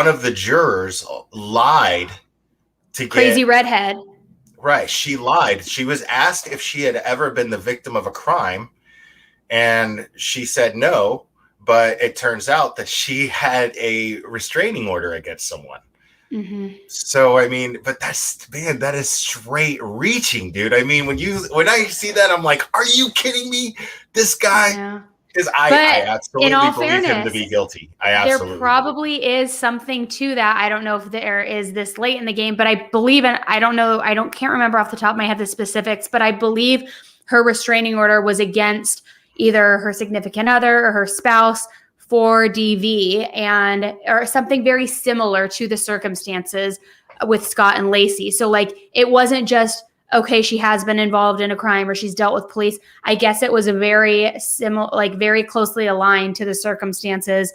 of the jurors lied to
crazy redhead.
Right. She lied. She was asked if she had ever been the victim of a crime, and she said no, but it turns out that she had a restraining order against someone. So, I mean, but that is straight reaching, dude. I mean, when I see that, I'm like, are you kidding me? This guy.
Yeah.
Because I absolutely believe him to be guilty. There
probably is something to that. I don't know if there is this late in the game, but I believe it. I don't know. Can't remember off the top of my head the specifics, but I believe her restraining order was against either her significant other or her spouse for DV or something very similar to the circumstances with Scott and Lacey. So like, it wasn't just, okay, she has been involved in a crime or she's dealt with police. I guess it was a very similar, like very closely aligned to the circumstances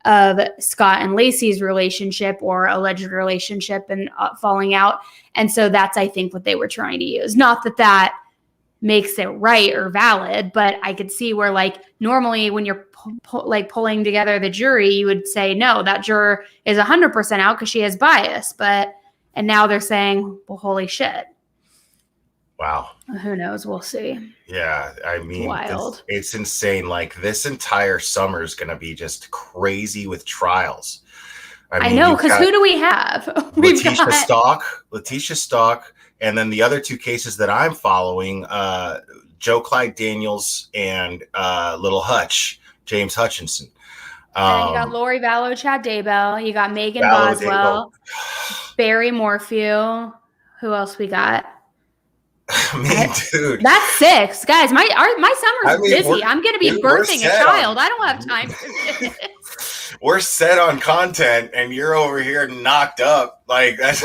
of Scott and Lacey's relationship or alleged relationship and falling out. And so that's, I think, what they were trying to use. Not that that makes it right or valid, but I could see where like normally when you're like pulling together the jury, you would say, no, that juror is 100% out because she has bias. And now they're saying, well, holy shit.
Wow.
Who knows? We'll see.
Yeah. I mean,
wild.
It's insane. Like this entire summer is going to be just crazy with trials.
I know. Cause who do we have?
Letitia Stock. And then the other two cases that I'm following, Joe Clyde Daniels and Little Hutch, James Hutchinson.
And you got Lori Vallow, Chad Daybell. You got Megan Boswell, Barry Morphew. Who else we got?
Dude,
that's 6 guys. My summer's busy. I'm going to be birthing a child. I don't have time for this.
We're set on content, and you're over here knocked up. Like that's.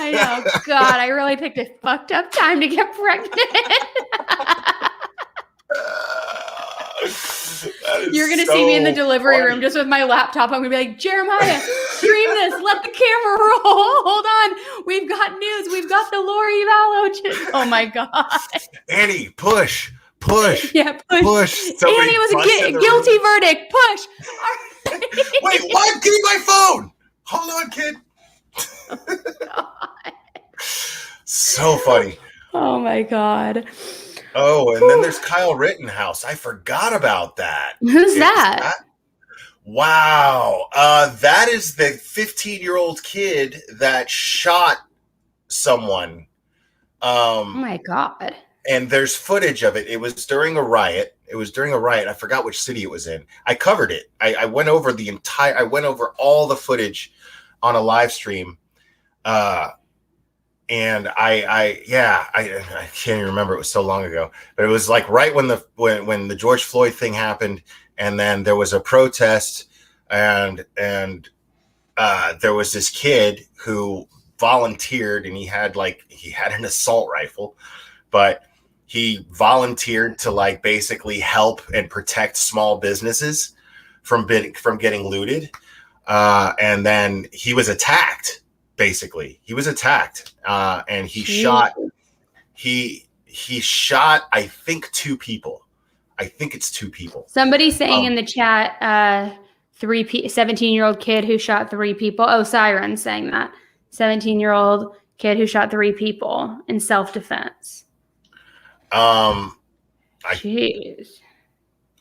I know. God, I really picked a fucked up time to get pregnant. You're going to see me in the delivery room just with my laptop. I'm going to be like, Jeremiah, stream this. Let the camera roll. Hold on. We've got news. We've got the Lori Vallow. Oh, my God.
Annie, push.
Yeah, push. Annie was a guilty verdict. Push.
Wait, what? Give me my phone. Hold on, kid.
Oh,
so funny.
Oh, my God.
Oh, and then there's Kyle Rittenhouse. I forgot about that.
Who's that?
Wow. That is the 15-year-old kid that shot someone.
Oh my God.
And there's footage of it. It was during a riot. I forgot which city it was in. I covered it. I went over all the footage on a live stream. And I can't even remember. It was so long ago, but it was like right when the George Floyd thing happened, and then there was a protest, and there was this kid who volunteered, and he had an assault rifle, but he volunteered to like basically help and protect small businesses from getting looted, and then he was attacked. Basically, he was attacked, and he shot. He shot. I think 2 people. I think it's 2 people.
Somebody saying in the chat, 17-year-old kid who shot 3 people. Oh, Siren saying that 17-year-old kid who shot 3 people in self-defense. Jeez.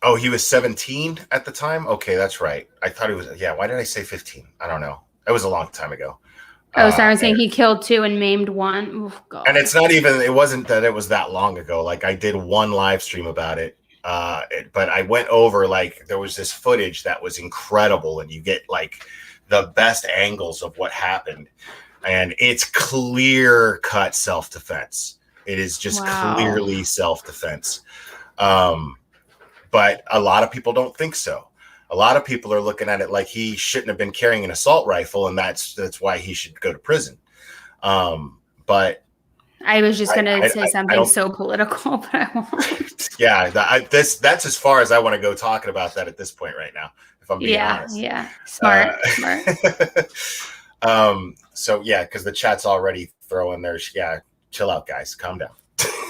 Oh, he was 17 at the time. Okay, that's right. I thought he was. Yeah. Why did I say 15? I don't know. It was a long time ago.
Oh, Siren saying he killed 2 and maimed 1. Oh, God.
And it wasn't that it was that long ago. Like I did one live stream about it. But I went over, like, there was this footage that was incredible, and you get like the best angles of what happened. And it's clear cut self-defense. It is just clearly self-defense. But a lot of people don't think so. A lot of people are looking at it like he shouldn't have been carrying an assault rifle, and that's why he should go to prison. But
I was just going to say something so political, but I won't.
Yeah, that's as far as I want to go talking about that at this point right now, if I'm being honest.
Yeah, smart.
So yeah, because the chat's already throwing their chill out, guys, calm down.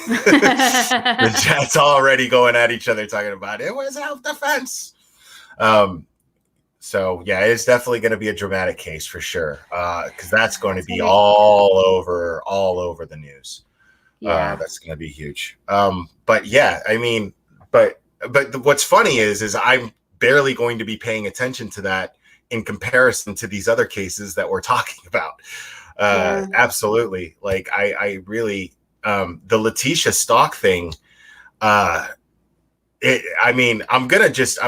The chat's already going at each other talking about it was self-defense. So yeah, it's definitely going to be a dramatic case for sure. Because that's going to be all over the news. Yeah, that's going to be huge. But yeah, I mean, but what's funny is I'm barely going to be paying attention to that in comparison to these other cases that we're talking about. Absolutely. Like I really, the Letitia Stock thing, I'm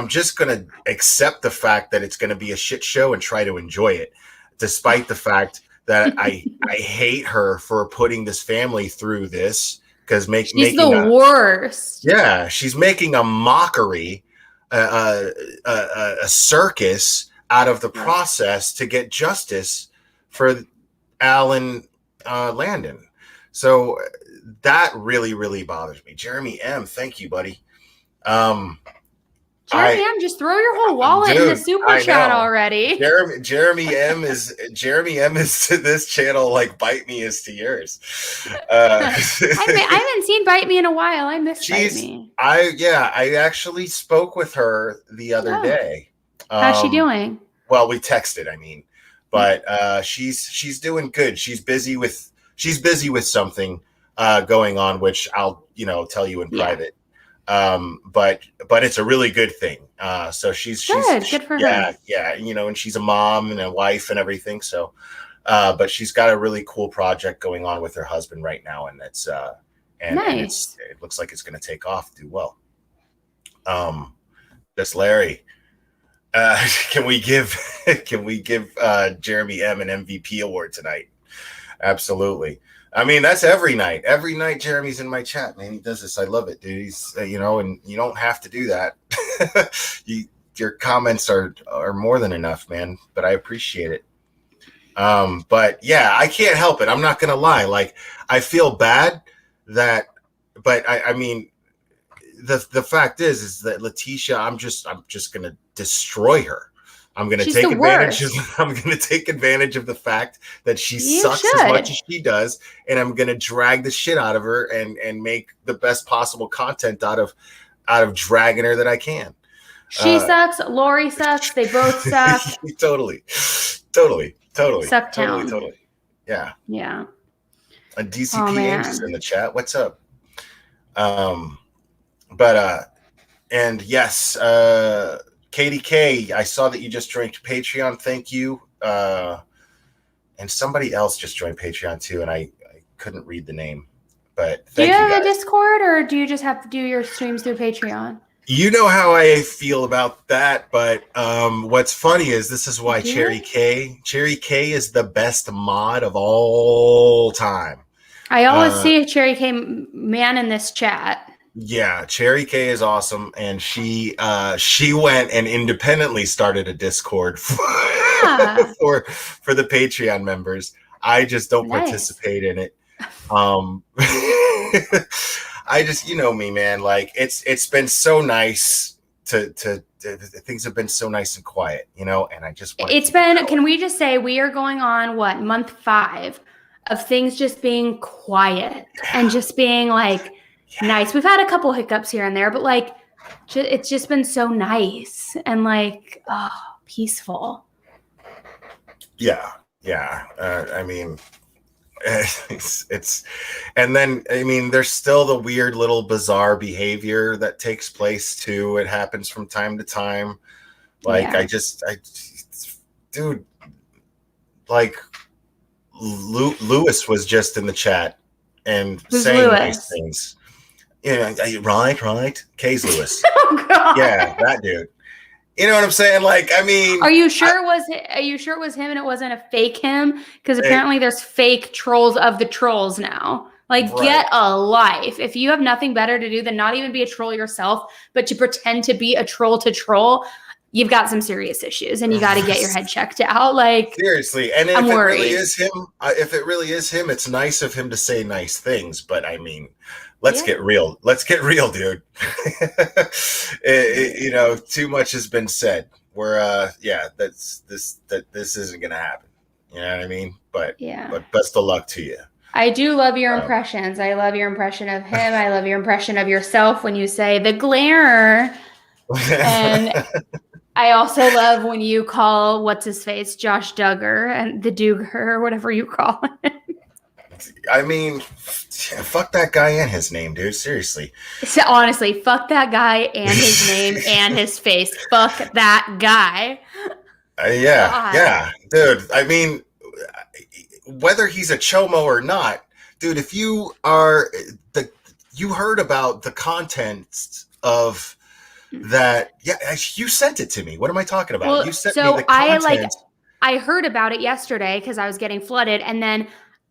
just gonna accept the fact that it's gonna be a shit show and try to enjoy it, despite the fact that I hate her for putting this family through this, because she's
the worst.
Yeah, she's making a mockery a circus out of the process to get justice for Alan Landon. So that really, really bothers me. Jeremy M, thank you, buddy.
Jeremy M, just throw your whole wallet in the super chat already.
Jeremy M is to this channel like Bite Me is to yours. I
haven't seen Bite Me in a while. I miss Bite Me.
I actually spoke with her the other day.
How's she doing?
Well, we texted, I mean, but she's doing good. She's busy with something going on, which I'll tell you in private. But it's a really good thing. So she's
good for her.
Yeah, and she's a mom and a wife and everything. So, but she's got a really cool project going on with her husband right now, and it's nice. And it looks like it's going to take off, do well. Just Larry, can we give Jeremy M an MVP award tonight? Absolutely. I mean, that's every night. Every night Jeremy's in my chat, man. He does this. I love it, dude. He's, and you don't have to do that. Your comments are more than enough, man. But I appreciate it. But yeah, I can't help it. I'm not going to lie. Like, I feel bad but I mean, the fact is that Letitia, I'm just going to destroy her. I'm going to take advantage of the fact that she sucks as much as she does, and I'm going to drag the shit out of her and make the best possible content out of dragging her that I can.
She sucks. Lori sucks. They both suck.
Totally.
Suck town.
Totally. Yeah.
Yeah.
And DCP Angels in the chat. What's up? But and yes, Katie K, I saw that you just joined Patreon. Thank you. And somebody else just joined Patreon too, and I couldn't read the name. But
do you have a Discord, or do you just have to do your streams through Patreon?
You know how I feel about that, but what's funny is this is why Cherry K is the best mod of all time.
I always see Cherry K man in this chat.
Yeah, Cherry K is awesome, and she went and independently started a Discord for the Patreon members. I just don't participate in it. I just, me, man. Like it's been so nice to things have been so nice and quiet, and I just want.
It's been. Can we just say we are going on month 5 of things just being quiet and just being like. Yeah. Nice. We've had a couple hiccups here and there, but like, it's just been so nice and like, peaceful.
Yeah. I mean, it's, and then, I mean, there's still the weird little bizarre behavior that takes place too. It happens from time to time. Like, dude, like Lewis was just in the chat and saying nice things. Right. K's Lewis.
Oh God.
Yeah, that dude. You know what I'm saying? Like, I mean,
are you sure it was him and it wasn't a fake him? Because apparently there's fake trolls of the trolls now. Like, get a life. If you have nothing better to do than not even be a troll yourself, but to pretend to be a troll to troll, you've got some serious issues and you got to get your head checked out. Like,
seriously. And if it really is him, it's nice of him to say nice things. But I mean, let's get real. Let's get real, dude. Too much has been said. We're this isn't gonna happen. You know what I mean? But best of luck to you.
I do love your impressions. I love your impression of him. I love your impression of yourself when you say the glare. And I also love when you call what's his face, Josh Duggar, and the Duggar, or whatever you call him.
I mean, fuck that guy and his name, dude. Seriously.
So honestly, fuck that guy and his name and his face. Fuck that guy.
Yeah, dude. I mean, whether he's a chomo or not, dude. If you are you heard about the contents of that? Yeah, you sent it to me. What am I talking about?
Well,
you sent me the content.
I heard about it yesterday because I was getting flooded, and then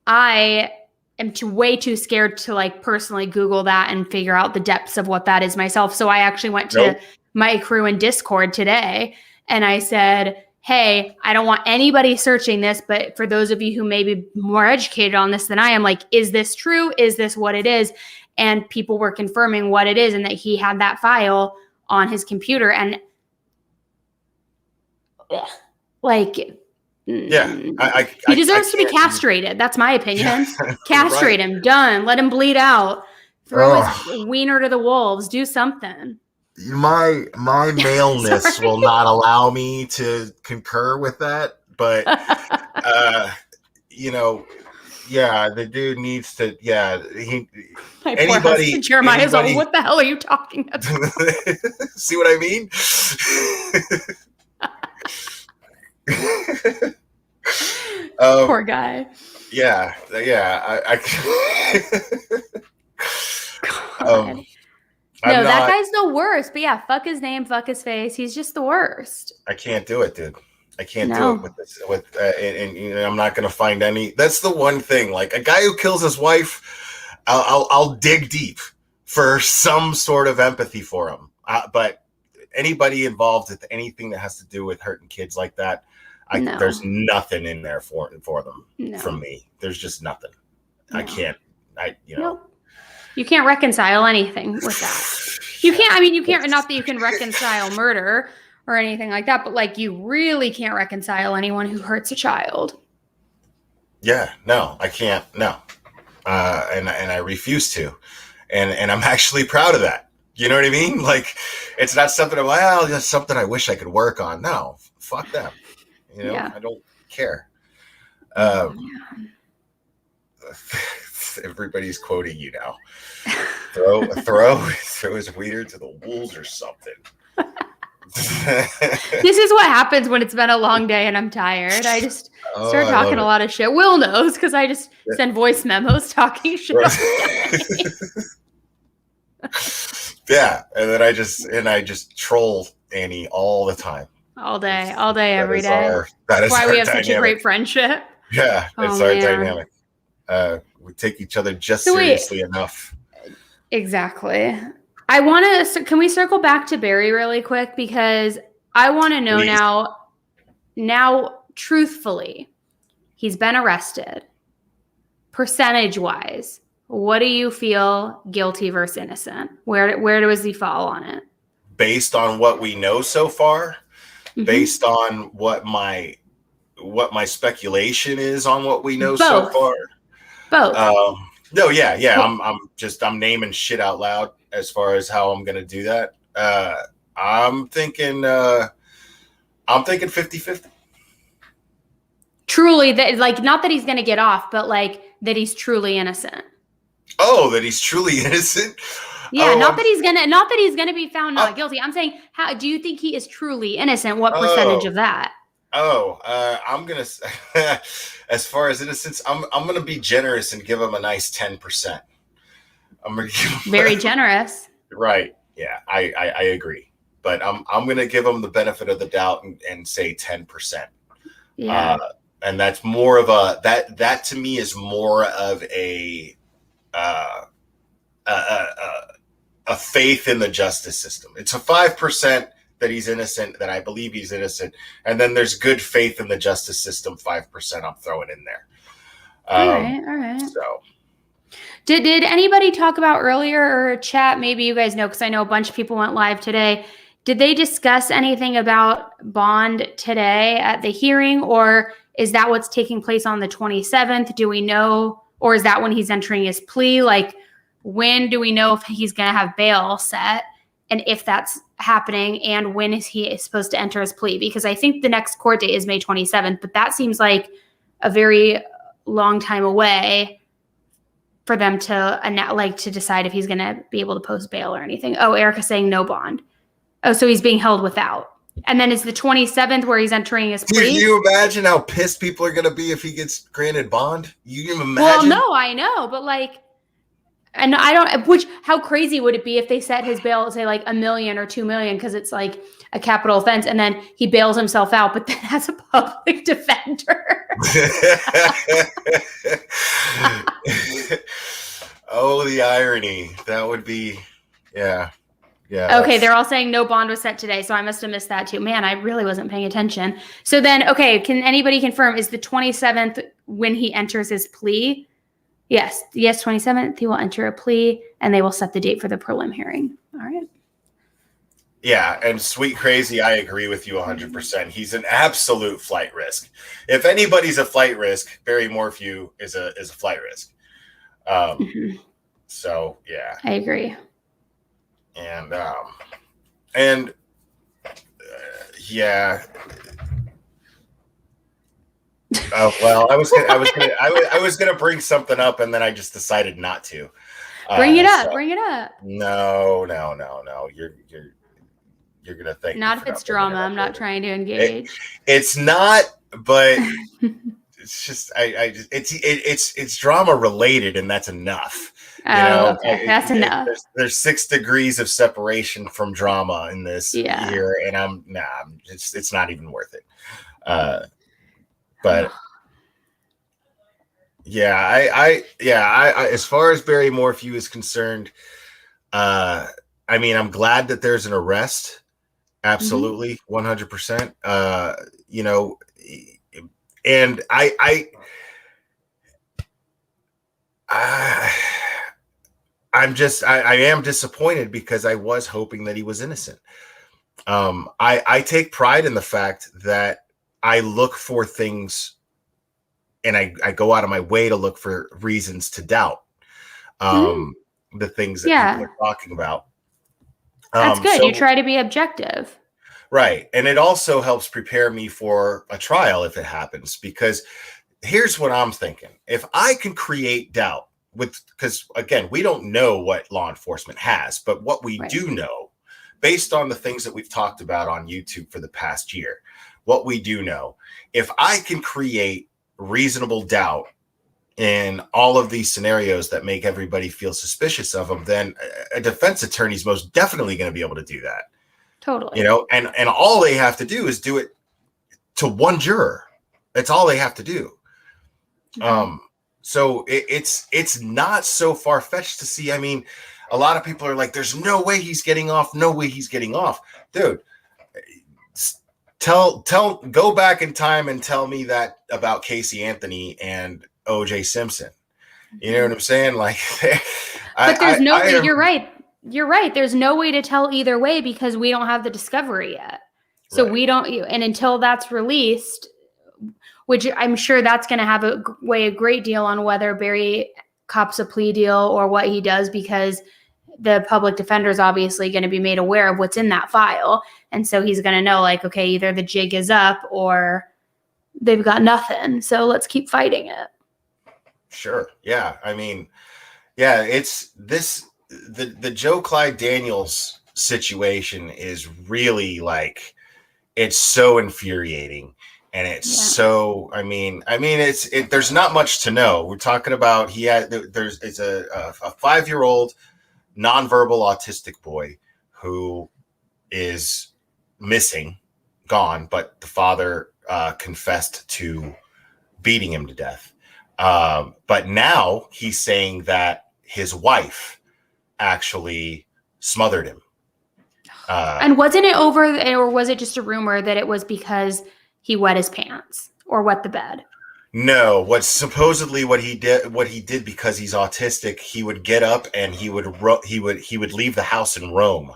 I am way too scared to like personally Google that and figure out the depths of what that is myself. So I actually went to my crew in Discord today. And I said, hey, I don't want anybody searching this, but for those of you who may be more educated on this than I am, like, is this true? Is this what it is? And people were confirming what it is and that he had that file on his computer. And like,
yeah,
he deserves to be castrated. That's my opinion. Yeah, castrate him. Done. Let him bleed out. Throw his wiener to the wolves. Do something.
My maleness will not allow me to concur with that, but the dude needs to. Yeah, anybody.
Jeremiah's all, what the hell are you talking about?
See what I mean?
Poor guy.
Yeah.
God. No, that guy's the worst. But yeah, fuck his name, fuck his face. He's just the worst.
I can't do it, dude. I can't do it with this. And I'm not gonna find any. That's the one thing. Like a guy who kills his wife, I'll dig deep for some sort of empathy for him. But anybody involved with anything that has to do with hurting kids like that, there's nothing in there for them from me. There's just nothing. No. I can't.
Nope. You can't reconcile anything with that. You can't. I mean, you can't. Not that you can reconcile murder or anything like that, but like you really can't reconcile anyone who hurts a child.
Yeah. No, I can't. No. And I refuse to. And I'm actually proud of that. You know what I mean? Like, it's not something that's something I wish I could work on. No, fuck them. You know, I don't care. Everybody's quoting you now. Throw his wiener to the wolves or something.
This is what happens when it's been a long day and I'm tired. I just start talking a lot of shit. Will knows because I just send voice memos talking shit.
Yeah, and then I just troll Annie all the time.
All day, every day. That's why we have such a great friendship.
Yeah, it's our dynamic. We take each other just seriously enough.
Exactly. I want to. Can we circle back to Barry really quick because I want to know now, truthfully, he's been arrested. Percentage-wise, what do you feel guilty versus innocent? Where does he fall on it?
Based on what we know so far, based on what my speculation is on what we know so far.
Both.
No, yeah. I'm naming shit out loud as far as how I'm gonna do that. I'm thinking 50-50.
Truly, that like not that he's gonna get off, but like that he's truly innocent.
Oh, that he's truly innocent.
Yeah, not that he's gonna be found not guilty. I'm saying, how do you think he is truly innocent? What percentage of that?
I'm gonna as far as innocence, I'm gonna be generous and give him a nice 10%. I'm gonna give him
very generous.
Right? Yeah, I agree, but I'm gonna give him the benefit of the doubt and say 10%.
Yeah,
and that's more of a that to me is more of a faith in the justice system. It's a 5%. That he's innocent, that I believe he's innocent. And then there's good faith in the justice system, 5% I'm throwing in there.
All right.
So.
Did anybody talk about earlier or chat? Maybe you guys know, because I know a bunch of people went live today. Did they discuss anything about bond today at the hearing, or is that what's taking place on the 27th? Do we know, or is that when he's entering his plea? Like, when do we know if he's going to have bail set? And if that's happening, and when is he supposed to enter his plea? Because I think the next court date is May 27th, but that seems like a very long time away for them to decide if he's going to be able to post bail or anything. Oh, Erica's saying no bond. Oh, so he's being held without. And then it's the 27th where he's entering his plea.
Can you imagine how pissed people are going to be if he gets granted bond? You can imagine.
Well, no, I know, but like, and I don't, how crazy would it be if they set his bail at say like $1 million or $2 million because it's like a capital offense, and then he bails himself out, but then has a public defender.
Oh, the irony. That would be, yeah. Yeah.
Okay, they're all saying no bond was set today, so I must have missed that too. Man, I really wasn't paying attention. So then, okay, can anybody confirm, is the 27th when he enters his plea? Yes, 27th, he will enter a plea, and they will set the date for the prelim hearing. All right.
Yeah, and Sweet Crazy, I agree with you 100%. He's an absolute flight risk. If anybody's a flight risk, Barry Morphew is a flight risk. So yeah,
I agree.
And yeah. Well, I was gonna bring something up, and then I just decided not to.
Bring it up. Bring it up.
No. You're gonna think.
Not if it's drama. I'm not trying to engage.
It's not, but it's just it's drama related, and that's enough.
Okay. That's enough.
There's 6 degrees of separation from drama in this year, and it's not even worth it. But I as far as Barry Morphew is concerned, I mean, I'm glad that there's an arrest. Absolutely, 100%. And I am disappointed because I was hoping that he was innocent. I take pride in the fact that I look for things, and I go out of my way to look for reasons to doubt the things that people are talking about.
That's good. You try to be objective.
Right. And it also helps prepare me for a trial if it happens, because here's what I'm thinking. If I can create doubt because again, we don't know what law enforcement has, but what we do know, based on the things that we've talked about on YouTube for the past year, what we do know, if I can create reasonable doubt in all of these scenarios that make everybody feel suspicious of them, then a defense attorney is most definitely going to be able to do that.
Totally.
And all they have to do is do it to one juror. That's all they have to do. So it's not so far-fetched to see. I mean, a lot of people are like, there's no way he's getting off. No way he's getting off. Dude, go back in time and tell me that about Casey Anthony and OJ Simpson. You know what I'm saying? Like,
but there's no way. You're right. You're right. There's no way to tell either way because we don't have the discovery yet. So we don't, and until that's released, which I'm sure that's going to have weigh a great deal on whether Barry cops a plea deal or what he does, because the public defender is obviously going to be made aware of what's in that file. And so he's going to know, like, okay, either the jig is up or they've got nothing. So let's keep fighting it.
Sure. Yeah. I mean, yeah, it's the Joe Clyde Daniels situation is really like, it's so infuriating. And it's so, I mean, there's not much to know. We're talking about, it's a 5-year-old nonverbal autistic boy who is missing, gone, but the father confessed to beating him to death. But now he's saying that his wife actually smothered him.
And wasn't it over, or was it just a rumor that it was because he wet his pants or wet the bed?
No, what he did because he's autistic, he would get up and he would leave the house and roam.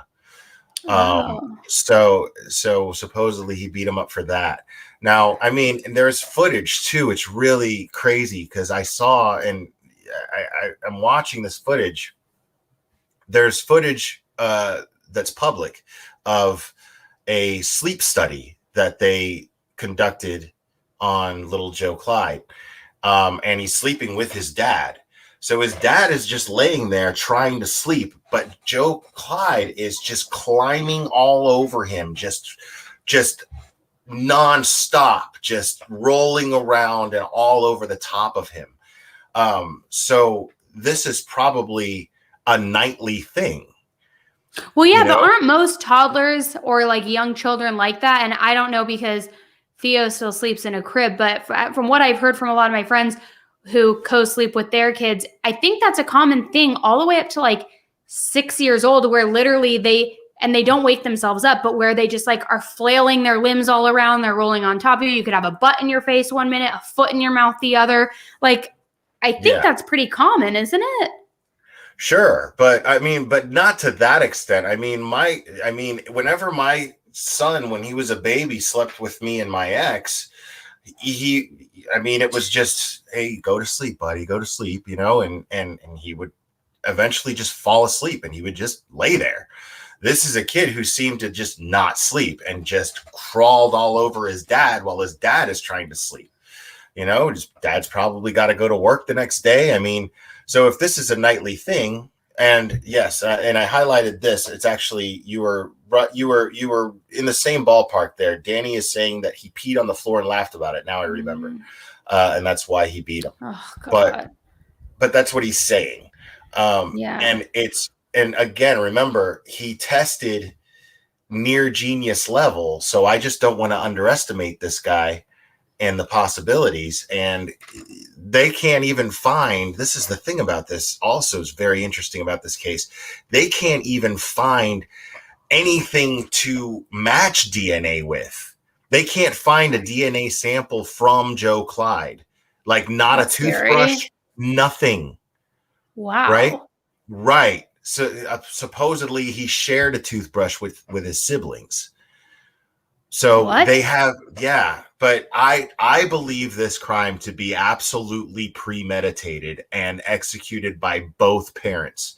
So supposedly he beat him up for that. Now, I mean, there's footage too. It's really crazy because I saw, and I'm watching this footage. There's footage that's public of a sleep study that they conducted on little Joe Clyde. And he's sleeping with his dad. So his dad is just laying there trying to sleep, but Joe Clyde is just climbing all over him, just nonstop, just rolling around and all over the top of him. So this is probably a nightly thing.
Well, yeah, but aren't most toddlers or like young children like that? And I don't know because Theo still sleeps in a crib, but from what I've heard from a lot of my friends who co-sleep with their kids, I think that's a common thing all the way up to like 6 years old, where literally and they don't wake themselves up, but where they just like are flailing their limbs all around, they're rolling on top of you. You could have a butt in your face 1 minute, a foot in your mouth the other. Like, I think that's pretty common, isn't it?
Sure, but I mean, but not to that extent. Whenever my son, when he was a baby, slept with me and my ex, it was just, hey, go to sleep, buddy, go to sleep, and he would eventually just fall asleep and he would just lay there. This is a kid who seemed to just not sleep and just crawled all over his dad while his dad is trying to sleep. His dad's probably got to go to work the next day. I mean, so if this is a nightly thing, and yes, and I highlighted this, it's actually, you were in the same ballpark there. Danny is saying that he peed on the floor and laughed about it. Now I remember. And that's why he beat him.
Oh, God.
But that's what he's saying. And again, remember, he tested near genius level. So I just don't want to underestimate this guy and the possibilities. And they can't even find, this is the thing about this also is very interesting about this case. They can't even find anything to match DNA with. They can't find a DNA sample from Joe Clyde. Like not a toothbrush, nothing.
Wow.
Right. So supposedly he shared a toothbrush with his siblings. So they have, but I believe this crime to be absolutely premeditated and executed by both parents.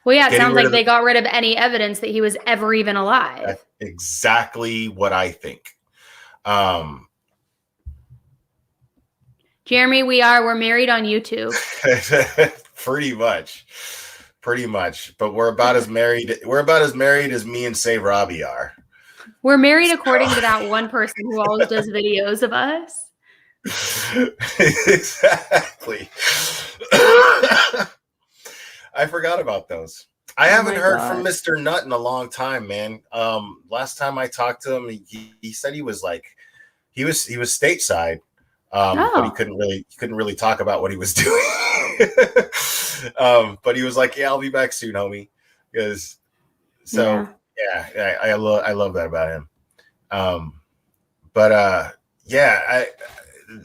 Well, yeah, it sounds like they got rid of any evidence that he was ever even alive.
That's exactly what I think.
Jeremy, we're married on YouTube.
Pretty much. But we're about as married as me and Save Robbie are.
We're married according to that one person who always does videos of us.
Exactly. I forgot about those. I haven't heard from Mr. Nutt in a long time, man. Last time I talked to him, he said he was stateside, but he couldn't really talk about what he was doing. But he was like, "Yeah, I'll be back soon, homie." I love that about him.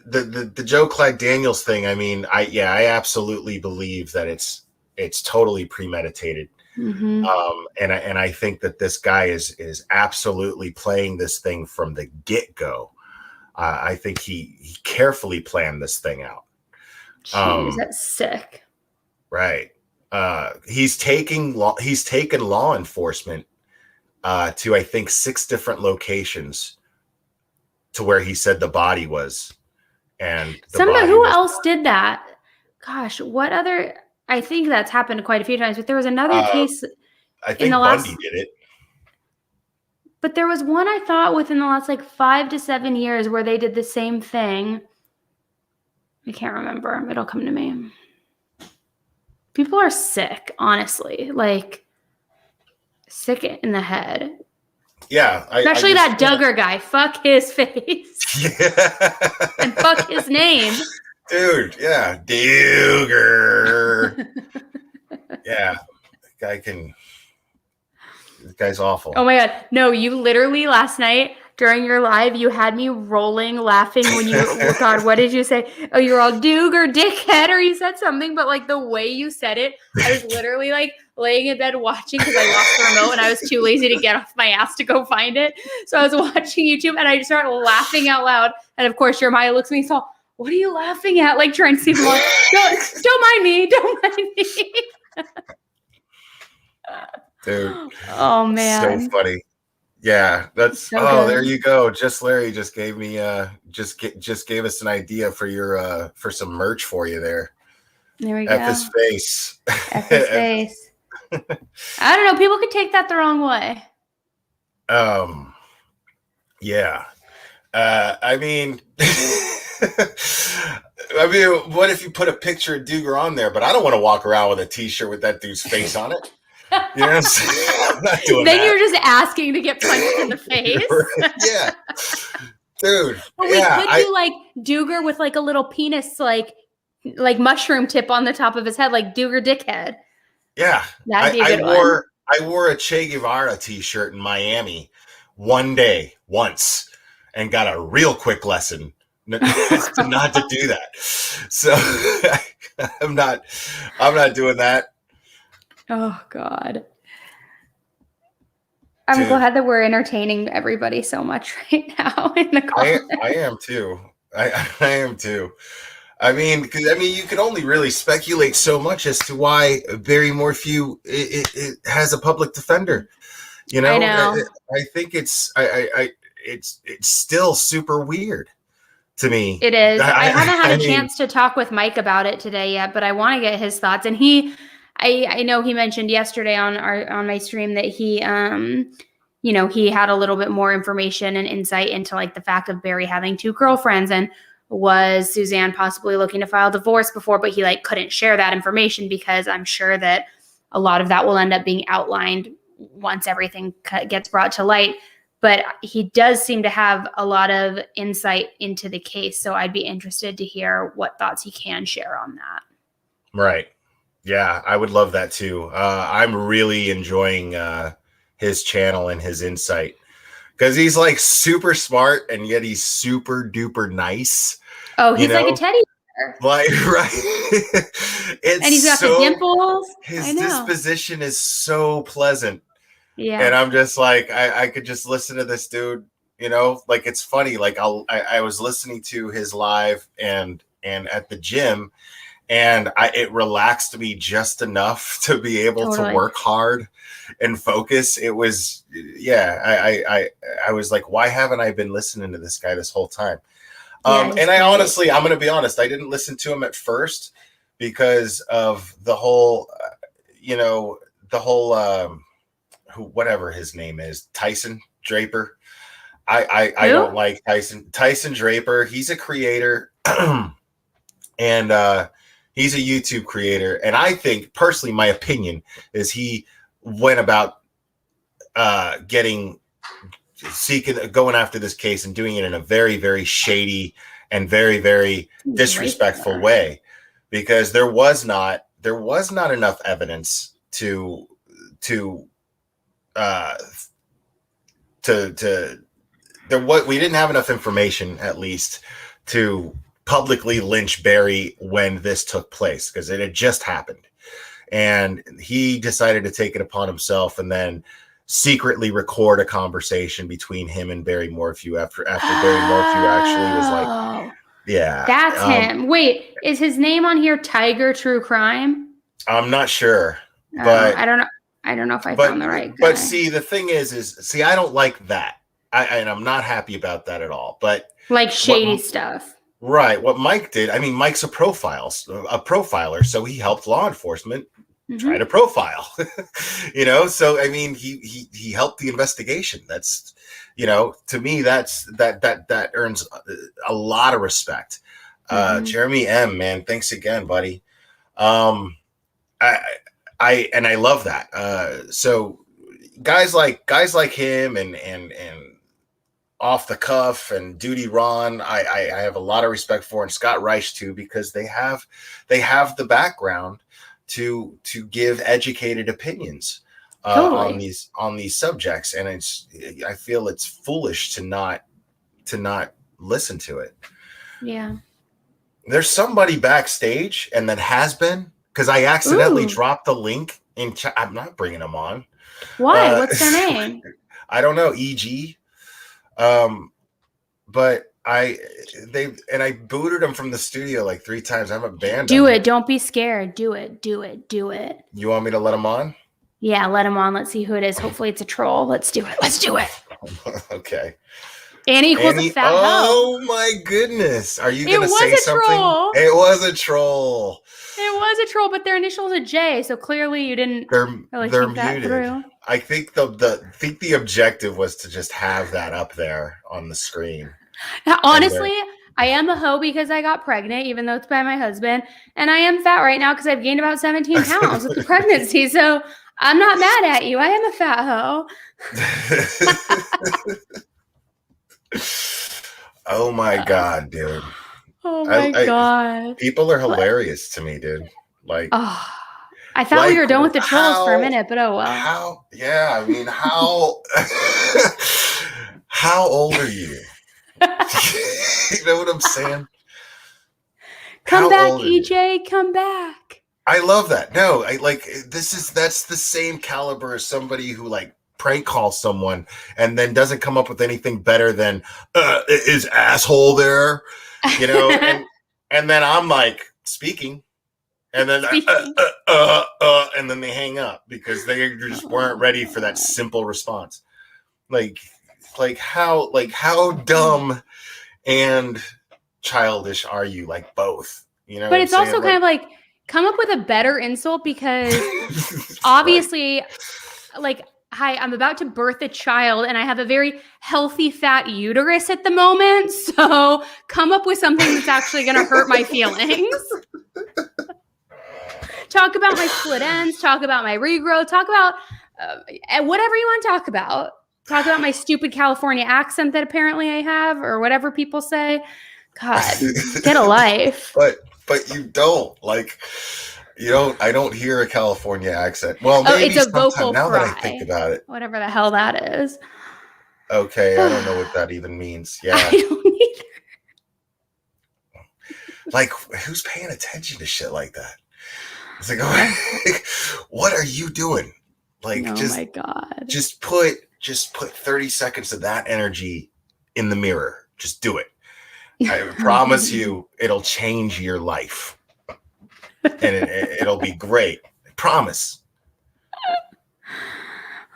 The Joe Clyde Daniels thing. I mean, I absolutely believe that it's totally premeditated.
Mm-hmm.
And I think that this guy is absolutely playing this thing from the get-go. I think he carefully planned this thing out.
Jeez, that's sick.
Right. He's taken law enforcement to, I think, 6 different locations to where he said the body was. And
who else did that? Gosh, what other? I think that's happened quite a few times, but there was another case.
I think Bundy did it.
But there was one I thought within the last 5 to 7 years where they did the same thing. I can't remember. It'll come to me. People are sick, honestly. Sick in the head.
Yeah.
Especially that Duggar guy. Fuck his face.
Yeah.
And fuck his name.
Dude, yeah. Duggar. Yeah. This guy's awful.
Oh my God. No, you literally last night during your live, you had me rolling, laughing when you, oh God, what did you say? Oh, you're all Duggar dickhead, or you said something, but the way you said it, I was literally laying in bed watching because I lost the remote and I was too lazy to get off my ass to go find it. So I was watching YouTube and I just started laughing out loud. And of course, Jeremiah looks at me, so what are you laughing at? Trying to see more. Don't mind me. Don't mind me.
Dude.
Oh man.
So funny. Yeah, that's so good. There you go. Just Larry just gave me just gave us an idea for your for some merch for you there.
There we go.
F his face.
F his face. I don't know. People could take that the wrong way.
Yeah. I mean, what if you put a picture of Duggar on there? But I don't want to walk around with a T-shirt with that dude's face on it. You know what I'm saying? I'm not doing
then
that.
You're just asking to get punched in the face.
Yeah. Dude.
Well, we could do Duggar with a little penis, like mushroom tip on the top of his head, like Duggar dickhead.
Yeah.
That'd be a good one.
I wore a Che Guevara t-shirt in Miami one day, once, and got a real quick lesson
Oh
to not to
God.
do that. So I'm not doing that.
Oh God. I'm
Dude,
glad that we're entertaining everybody so much right now in the
I
comments.
am too. I am too. I mean, you can only really speculate so much as to why Barry Morphew it has a public defender. You
I
know,
know.
I think it's still super weird to me.
It is. I haven't had
I
a
mean,
chance to talk with Mike about it today yet, but I want to get his thoughts. And I know he mentioned yesterday on my stream that he had a little bit more information and insight into like the fact of Barry having two girlfriends and was Suzanne possibly looking to file divorce before, but he like couldn't share that information because I'm sure that a lot of that will end up being outlined once everything gets brought to light. But he does seem to have a lot of insight into the case. So I'd be interested to hear what thoughts he can share on that.
right. Yeah, I would love that too. I'm really enjoying his channel and his insight because he's like super smart and yet he's super duper nice.
Oh,
You
he's like a
know,
teddy bear.
like right.
And he's
It's
got the
so
dimples. I
his
know.
disposition is so pleasant. And
Yeah.
I'm just like, I could just listen to this dude, like it's funny. Like I was listening to his live and at the gym, and it relaxed me just enough to be able to
Totally.
work hard and focus. It was, yeah, I was like, why haven't I been listening to this guy this whole time?
Yeah, he's
And I
great.
honestly, I'm going to be honest, I didn't listen to him at first because of the whole, the whole, whatever his name is, Tyson Draper. I don't
Who?
like Tyson Draper. He's a creator and he's a YouTube creator. And I think personally, my opinion is he went about going after this case and doing it in a very, very shady and very, very disrespectful
Draper.
way, because there was not enough evidence to uh to we didn't have enough information, at least, to publicly lynch Barry when this took place, because it had just happened, and he decided to take it upon himself and then secretly record a conversation between him and Barry Morphew after Barry Morphew actually was like,
Oh,
yeah,
that's him. Wait, is his name on here Tiger True Crime?
I'm not sure,
Oh,
but
I don't know. I don't know if I
but
found the right
but
guy.
see, the thing is I don't like that. And I'm not happy about that at all. But
Like
what
shady stuff.
right, what Mike did, I mean, Mike's a profiler, so he helped law enforcement try to
Mm-hmm.
profile. So I mean, he helped the investigation. That's, to me, that earns a lot of respect.
Mm-hmm.
Jeremy M, man, thanks again, buddy. um I I love that. So guys like him and off the cuff and Duty Ron, I have a lot of respect for, and Scott Reich too, because they have the background to give educated opinions on
Totally.
these subjects, and I feel it's foolish to not listen to it.
Yeah.
There's somebody backstage, and that has been, because I accidentally
Ooh.
dropped the link in chat. I'm not bringing them on.
Why? What's their name?
I don't know, EG. But I booted them from the studio like 3 times. I haven't banned
Do
them.
it. Don't be scared. Do it. Do it. Do it.
You want me to let them on?
Yeah, let him on. Let's see who it is. Hopefully it's a troll. Let's do it. Let's do it.
Okay.
Annie equals a fat hoe.
Oh my goodness. Are you
It
going to
was
say
a
something?
troll.
It was a troll.
It was a troll, but their initials are J, so clearly you didn't really
They're
think that
muted.
through.
I think the objective was to just have that up there on the screen.
Honestly, I am a hoe because I got pregnant, even though it's by my husband. And I am fat right now because I've gained about 17 pounds with the pregnancy. So I'm not mad at you. I am a fat hoe.
Oh my God, dude.
Oh my God.
People are hilarious to me, dude. Like,
Oh, I thought we were done with the trolls for a minute, but oh well.
How? Yeah, I mean, how? How old are you? You know what I'm saying?
Come back, EJ. Come back.
I love that. No, that's the same caliber as somebody who like prank calls someone and then doesn't come up with anything better than is asshole there, you know, and then I'm like speaking, and then and then they hang up because they just weren't ready for that simple response. Like how dumb and childish are you? Like both, you know.
But it's also kind of like come up with a better insult because obviously, like, hi, I'm about to birth a child and I have a very healthy fat uterus at the moment. So come up with something that's actually going to hurt my feelings. Talk about my split ends. Talk about my regrowth. Talk about whatever you want to talk about. Talk about my stupid California accent that apparently I have or whatever people say. God, get a life.
But you don't I don't hear a California accent. Well, maybe
it's a vocal
now
fry.
that I think about it.
Whatever the hell that is.
Okay, I don't know what that even means. Yeah.
I don't either.
Like, who's paying attention to shit like that? It's like, oh, what are you doing? Like,
my God.
Just put 30 seconds of that energy in the mirror. Just do it. I promise you, it'll change your life, and it'll be great. I promise.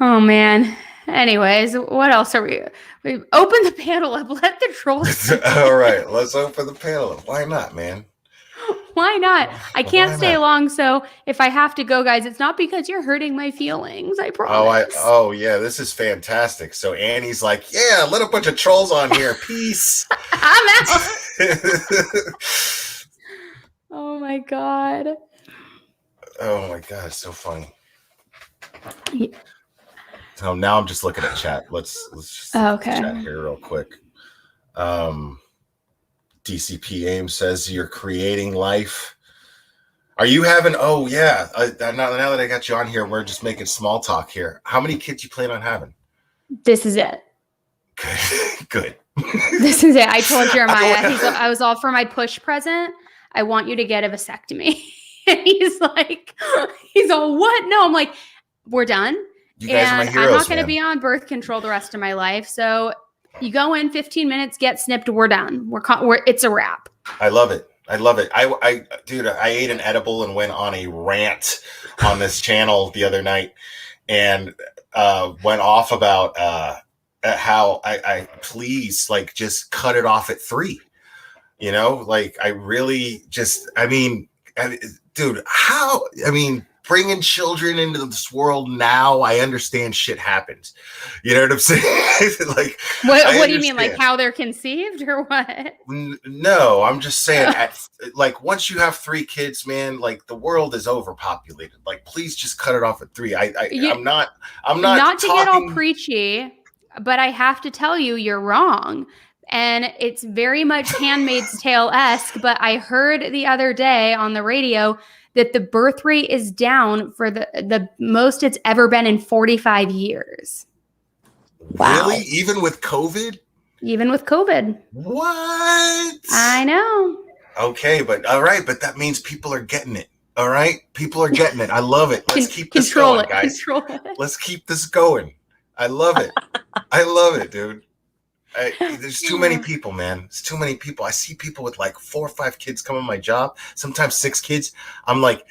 Oh
man. Anyways, what else are we open the panel up? Let the trolls.
All right, let's open the panel up. Why not, man?
Why not? I can't stay long, so if I have to go, guys, it's not because you're hurting my feelings. I promise.
Oh yeah, this is fantastic. So Annie's like, yeah, let a bunch of trolls on here. Peace.
I'm out. Oh my God.
Oh my God, so funny. Yeah. So now I'm just looking at chat. Let's just chat here real quick. DCP Aim says you're creating life. Are you having? Oh yeah. Now that I got you on here, we're just making small talk here. How many kids you plan on having?
This is it.
Good.
This is it. I told Jeremiah. I was all for my push present. I want you to get a vasectomy. And he's all, what? No, I'm like, we're done.
You guys are my heroes,
I'm not going to be on birth control the rest of my life. So you go in 15 minutes, get snipped. We're done. It's a wrap.
I love it. Dude, I ate an edible and went on a rant on this channel the other night and went off about how I please just cut it off at 3. You know, I really dude, bringing children into this world now, I understand shit happens. You know what I'm saying?
What do you mean? Like how they're conceived or what?
No, I'm just saying once you have 3 kids, man, the world is overpopulated. Please just cut it off at 3. I'm not
to get all preachy, but I have to tell you, you're wrong. And it's very much Handmaid's Tale-esque, but I heard the other day on the radio that the birth rate is down for the most it's ever been in 45 years.
Wow. Really? Even with COVID?
Even with COVID.
What?
I know.
Okay, but all right, but that means people are getting it. All right? People are getting it. I love it. Let's keep this going, guys. Let's keep this going. I love it. I love it, dude. There's too many people, man. It's too many people. I see people with 4 or 5 kids come on my job, sometimes 6 kids. I'm like,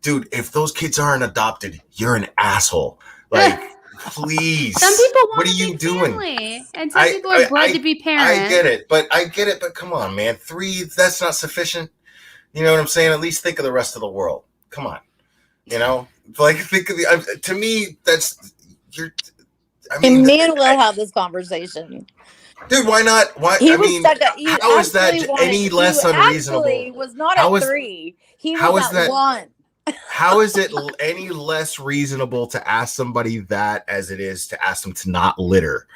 dude, if those kids aren't adopted, you're an asshole. Please.
Some people want
what are you doing?
Family, and some people are bred to be parents.
I get it, but come on, man. 3, that's not sufficient. You know what I'm saying? At least think of the rest of the world. Come on. You know? Think of to me, that's
and men will have this conversation.
Dude, why not? Why? How is that any less unreasonable?
He was not at 3. He was at 1.
How is it any less reasonable to ask somebody that as it is to ask them to not litter?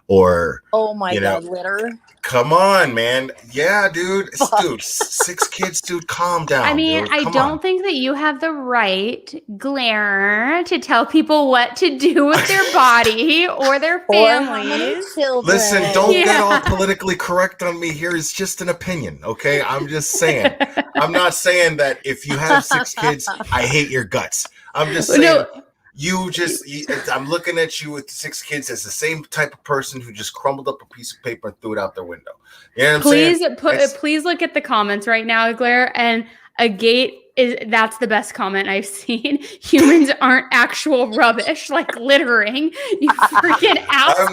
Or,
Oh my
you know,
God, litter.
come on, man. Yeah, dude. Dude, 6 kids, dude. Calm down,
I mean,
dude.
I
Come
don't
on.
think that you have the right, Glare, to tell people what to do with their body or their
Or how many
families.
children.
Listen, don't get all
Yeah.
politically correct on me here. It's just an opinion, okay? I'm just saying. I'm not saying that if you have 6 kids, I hate your guts. I'm just saying
No,
I'm looking at you with 6 kids as the same type of person who just crumbled up a piece of paper and threw it out their window. You know what I'm saying?
please look at the comments right now, Glare, and a gate that's the best comment I've seen. Humans aren't actual rubbish, like littering. You freaking asshole.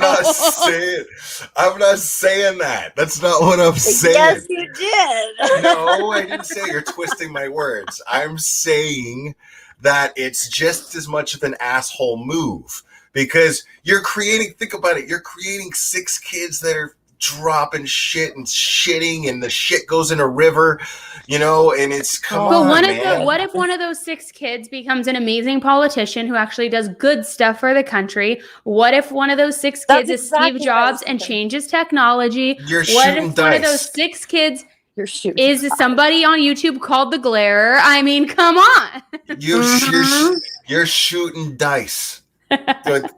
I'm not saying that. That's not what I'm saying.
Yes, you did.
No, I didn't say. You're twisting my words. I'm saying that it's just as much of an asshole move because think about it, you're creating 6 kids that are dropping shit and shitting and the shit goes in a river, and it's come
But
on, man.
what if one of those 6 kids becomes an amazing politician who actually does good stuff for the country? What if one of those 6 kids is Steve Jobs and changes technology?
You're
what
shooting
if one of
dice.
those 6 kids
You're shooting
is somebody on YouTube called the Glare? I mean, come on.
You're shooting dice.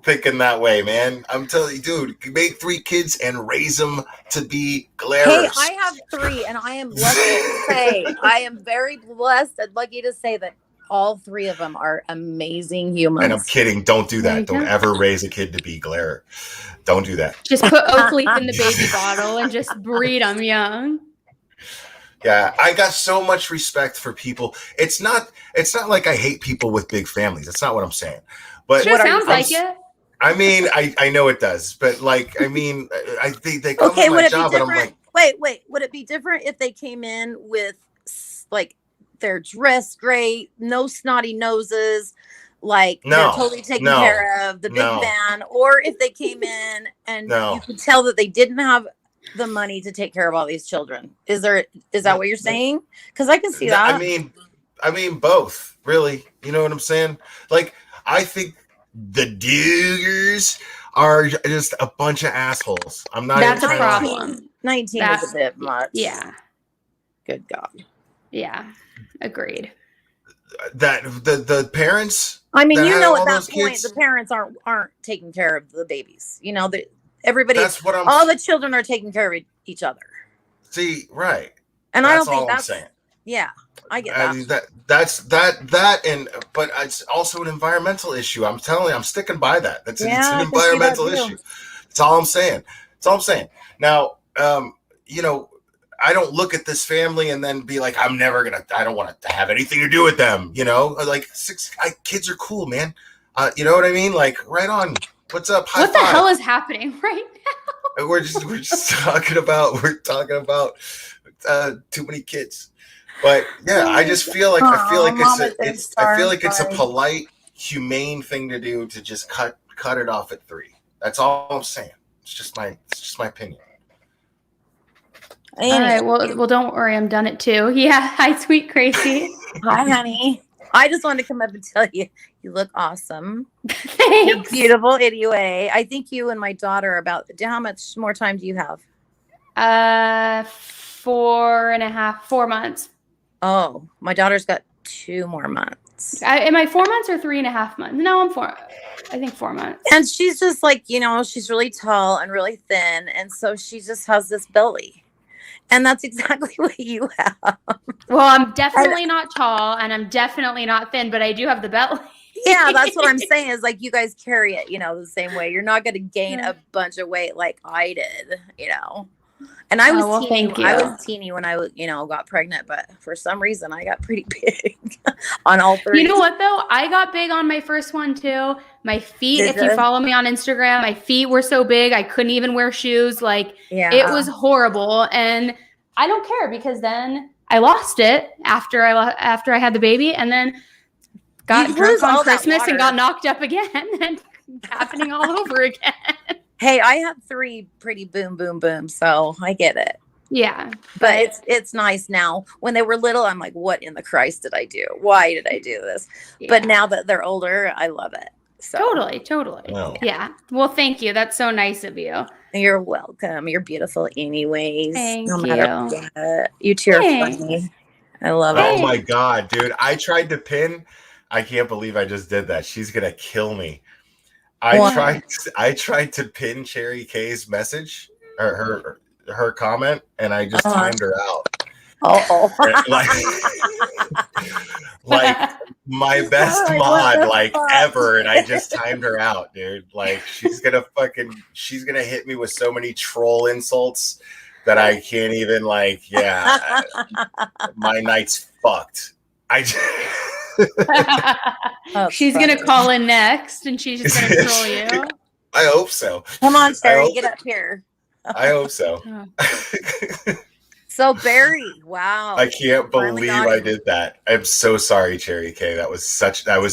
Thinking that way, man. I'm telling you, dude, make 3 kids and raise them to be Glares.
Hey, I have 3, and I am lucky to say, I am very blessed and lucky to say that all 3 of them are amazing humans.
And I'm kidding. Don't do that. Don't ever raise a kid to be Glare. Don't do that.
Just put oak leaf in the baby bottle and just breed them young.
Yeah, I got so much respect for people. It's not like I hate people with big families. That's not what I'm saying. But
sure sounds like it.
I mean, I know it does, but I mean, I think they come to my job and I'm like,
wait, would it be different if they came in with like they're dressed great, no snotty noses, like they're totally taken care of, the big van, or if they came in and you could tell that they didn't have the money to take care of all these children? Is that what you're saying? Because I can see that.
I mean both, really. You know what I'm saying? Like, I think the Dugars are just a bunch of assholes. I'm not.
That's a problem.
19 is a bit much.
Yeah.
Good God.
Yeah. Agreed.
That the parents.
I mean, at that point, the parents aren't taking care of the babies. Everybody. That's what all the children are taking care of each other.
See, right.
And I don't think that's saying. Yeah. I get that.
I mean, but it's also an environmental issue. I'm telling you, I'm sticking by that. It's an environmental issue. That's all I'm saying. Now, I don't look at this family and then be like, I don't want to have anything to do with them. Like 6 kids are cool, man. You know what I mean? Like, right on. What's up? High
what
five.
The hell is happening right now?
We're just talking about too many kids. But yeah, I just feel like it's a polite, humane thing to do to just cut it off at 3. That's all I'm saying. It's just my opinion.
All right. Well, don't worry. I'm done at 2. Yeah. Hi, sweet Crazy.
Hi, honey. I just wanted to come up and tell you, you look awesome.
Thanks.
You're beautiful anyway. I think you and my daughter how much more time do you have?
4 months.
Oh, my daughter's got 2 more months.
Am I 4 months or 3.5 months? No, I'm 4. I think 4 months.
And she's just like, she's really tall and really thin. And so she just has this belly. And that's exactly what you have.
Well, I'm definitely not tall and I'm definitely not thin, but I do have the belly.
Yeah, that's what I'm saying is like you guys carry it, the same way. You're not going to gain a bunch of weight like I did, And I was teeny. I was teeny when I got pregnant, but for some reason I got pretty big on all 3.
You know what though? I got big on my first one too. My feet, if you follow me on Instagram, my feet were so big I couldn't even wear shoes. Like it was horrible, and I don't care because then I lost it after I had the baby, and then got drunk on Christmas and got knocked up again, and all over again.
Hey, I have 3 pretty boom, boom, boom, so I get it.
Yeah.
But it's nice now. When they were little, I'm like, what in the Christ did I do? Why did I do this? Yeah. But now that they're older, I love it. So.
Totally. Oh. Yeah. Well, thank you. That's so nice of you.
You're welcome. You're beautiful anyways.
Thank you.
No matter what. You two are funny. I love it.
Oh my God, dude. I tried to pin. I can't believe I just did that. She's going to kill me. I tried to pin Cherry K's message or her comment, and I just timed her out. Like my best mod ever, and I just timed her out, dude. Like she's gonna hit me with so many troll insults that I can't even my night's fucked.
She's gonna call in next, and she's just gonna troll you.
I hope so.
Come on, Cherry, get up here.
I hope so.
So Barry, wow.
I can't believe I did that. I'm so sorry, Cherry K. That was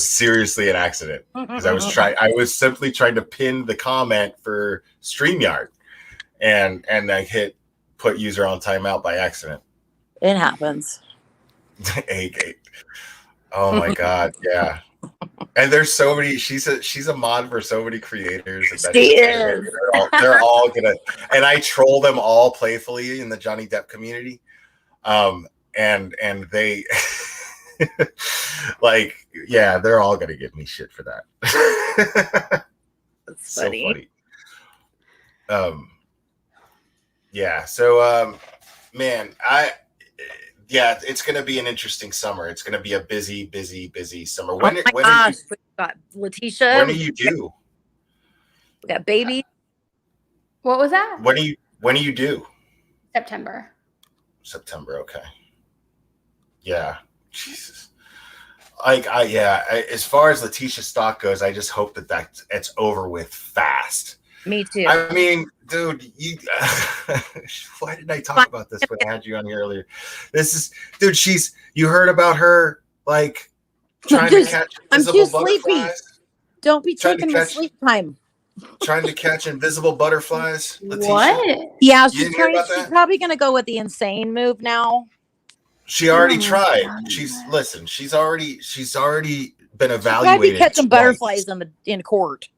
seriously an accident. Because I was simply trying to pin the comment for StreamYard. And I put user on timeout by accident.
It happens.
A-gate. Oh my God, yeah. And there's so many. She's a mod for so many creators.
She is.
They're all gonna. And I troll them all playfully in the Johnny Depp community. And they they're all gonna give me shit for that.
That's funny.
So funny. Yeah. So man, yeah, it's going to be an interesting summer. It's going to be a busy summer.
When we got Letitia.
When are you due?
We got baby.
What was that?
When are you due?
September.
Okay. Yeah. Jesus. As far as Letitia stock goes, I just hope that it's over with fast.
Me too.
I mean, dude, why didn't I talk about this when I had you on here earlier? You heard about her trying to catch invisible butterflies?
Sleepy. Don't be taking my sleep time.
Trying to catch invisible butterflies? Letitia?
What?
Yeah, she's probably going to go with the insane move now.
She already tried. She's already been evaluated. She's
probably catching butterflies in court.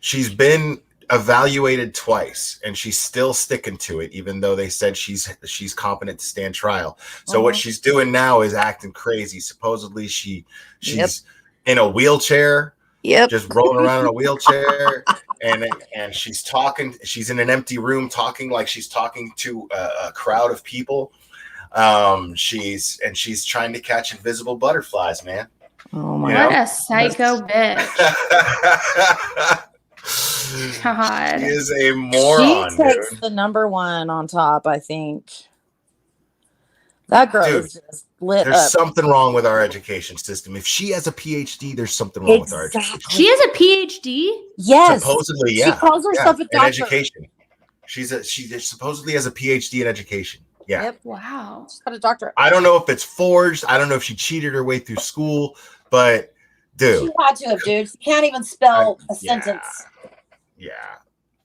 She's been evaluated twice, and she's still sticking to it, even though they said she's competent to stand trial. So what she's doing now is acting crazy. Supposedly she's in a wheelchair, just rolling around in a wheelchair, and she's talking. She's in an empty room talking like she's talking to a crowd of people. She's trying to catch invisible butterflies, man.
Oh my
God! What a psycho bitch. God.
She is a moron.
She takes the number one on top, I think. That girl is just lit
there's
up.
Something wrong with our education system. If she has a PhD, there's something wrong with our education.
She has a PhD?
Yes.
Supposedly, yeah.
She calls herself a doctor.
In education. She supposedly has a PhD in education. Yeah.
Yep.
Wow.
She's got a doctorate.
I don't know if it's forged. I don't know if she cheated her way through school, but dude.
She had to have, dude. She can't even spell a sentence.
Yeah.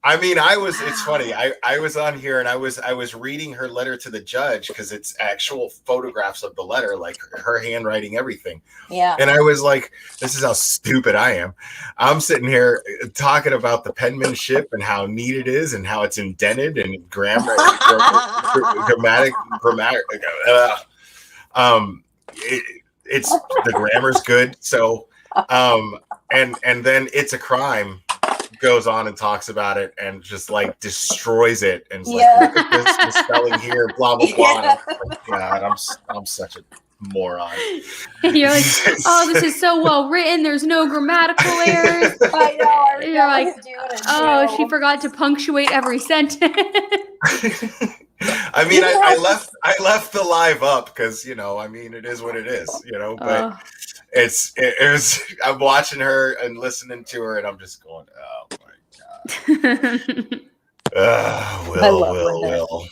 I mean, it's funny. I was on here and I was reading her letter to the judge because it's actual photographs of the letter, like her handwriting, everything.
Yeah.
And I was like, this is how stupid I am. I'm sitting here talking about the penmanship and how neat it is and how it's indented and grammar, grammatic. It's the grammar's good. So, and then It's a Crime goes on and talks about it and just destroys it and is look at this misspelling here, blah blah blah. Yeah. God, I'm such a moron.
You're like, oh, this is so well written. There's no grammatical errors.
I know.
You're like, oh, she forgot to punctuate every sentence.
I mean, I left the live up because I mean, it is what it is, but. It was. I'm watching her and listening to her, and I'm just going, "Oh my god!" Will.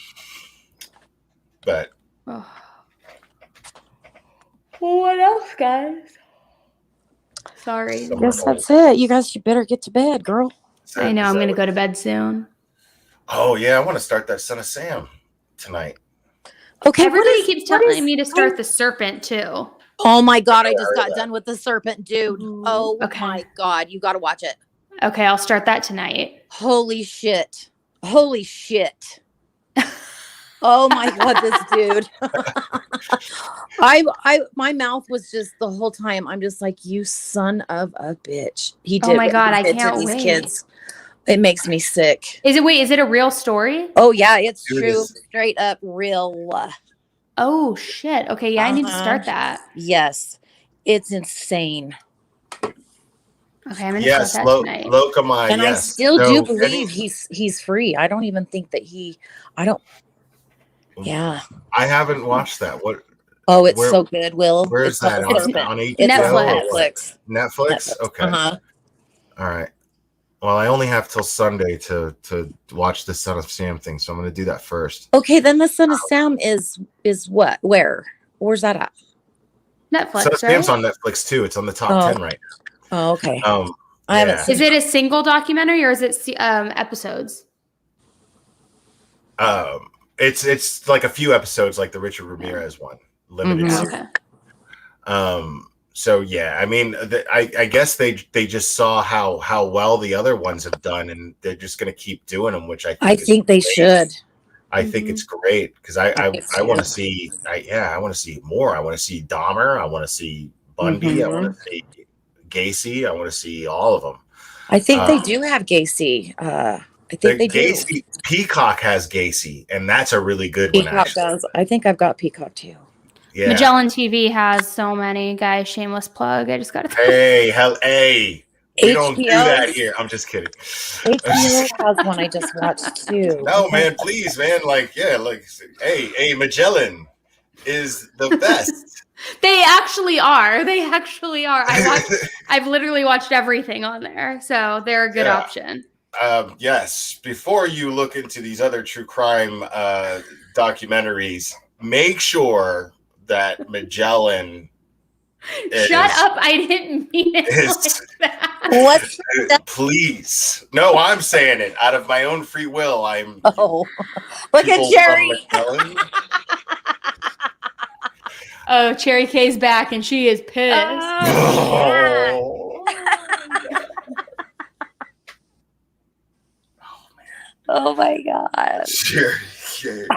But
well, what else, guys? Sorry.
I guess that's it. You guys better get to bed, girl.
I know. I'm going to go to bed soon.
Oh yeah, I want to start that Son of Sam. tonight.
Okay.
Everybody keeps telling me to start the serpent too.
Oh my God. I just got done with the serpent, dude.
Ooh,
Oh
okay.
my God. You got to watch it.
Okay. I'll start that tonight.
Holy shit. Holy shit. Oh my God, this dude. My mouth was just the whole time. I'm just like, you son of a bitch. He did.
Oh my God,
what
I
he did
can't
to these
wait.
kids. It makes me sick.
Is it a real story?
Oh yeah, it's
Dude,
true. Straight up real.
Oh shit. Okay, yeah, I need to start that.
Yes. It's insane.
Okay, I'm gonna start that tonight.
Locomai,
And
yes.
I still do believe he's free. I don't even think that yeah.
I haven't watched that. What?
Oh, it's so good, Will.
Where's that?
On
Netflix.
Netflix? Okay.
Uh-huh.
All right. Well, I only have till Sunday to watch the Son of Sam thing, so I'm going to do that first.
Okay, then the Son of Sam is what? Where's that at?
Netflix.
Son of Sam's on Netflix too. It's on the top 10 right
Oh,
now.
okay.
I haven't
seen. Is it a single documentary or is it episodes?
It's like a few episodes, like the Richard Ramirez one, limited series. Okay. So yeah, I mean, I guess they just saw how well the other ones have done, and they're just going to keep doing them, which I think they should. I think it's great because I want to see. I want to see more. I want to see Dahmer. I want to see Bundy. I want to see Gacy. I want to see all of them.
I think they do have Gacy. I think they
Gacy,
do.
Peacock has Gacy, and that's a really good one.
Peacock does. I think I've got Peacock too.
Yeah. Magellan TV has so many, guys. Shameless plug. I just got to.
Hey. We don't do that here. I'm just kidding.
HBO has one I just watched too.
No, man, please, man. Hey, Magellan is the best.
They actually are. I've literally watched everything on there, so they're a good option.
Yes. Before you look into these other true crime documentaries, make sure that Magellan.
Shut up! I didn't mean it like that.
What's that?
Please, no, I'm saying it out of my own free will.
Look at Jerry.
Oh, Cherry K's back, and she is pissed.
Oh my God.
Cherry K.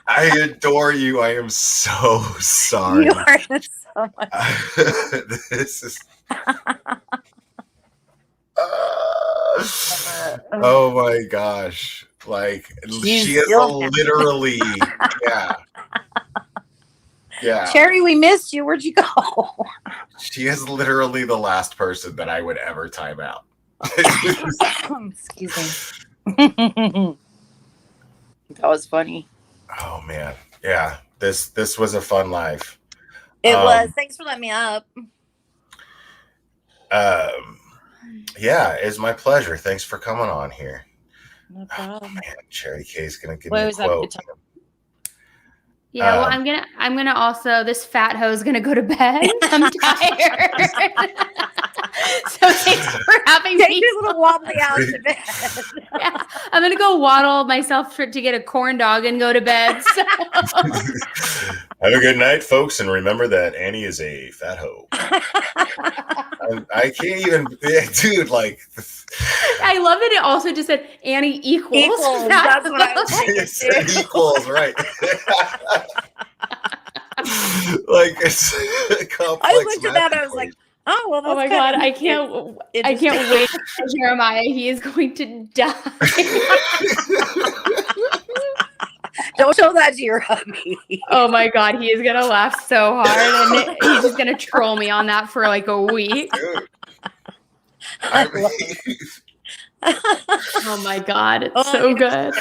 I adore you. I am so sorry.
You are so much.
This is. Oh my gosh! She is literally, yeah.
Cherry, we missed you. Where'd you go?
She is literally the last person that I would ever time out.
Excuse me. That was funny.
Oh man, yeah. This was a fun live.
It was. Thanks for letting me up.
Yeah, it's my pleasure. Thanks for coming on here.
No problem.
Oh, man, Cherry K's gonna give me a quote.
Yeah, well, I'm gonna also. This fat hoe's gonna go to bed. I'm tired. So thanks for having me.
Take your little wobbly out to bed.
Yeah, I'm gonna go waddle myself to get a corn dog and go to bed. So.
Have a good night, folks, and remember that Annie is a fat hoe. I can't even, dude.
I love that it also just said Annie equals.
That's what I was thinking.
It said equals, right? It's a complex.
I looked at that. I was like, oh well.
Oh my God! I can't wait for Jeremiah. He is going to die.
Don't show that to your hubby.
Oh my God, he is gonna laugh so hard, and he's just gonna troll me on that for like a week. Oh my God, it's so good.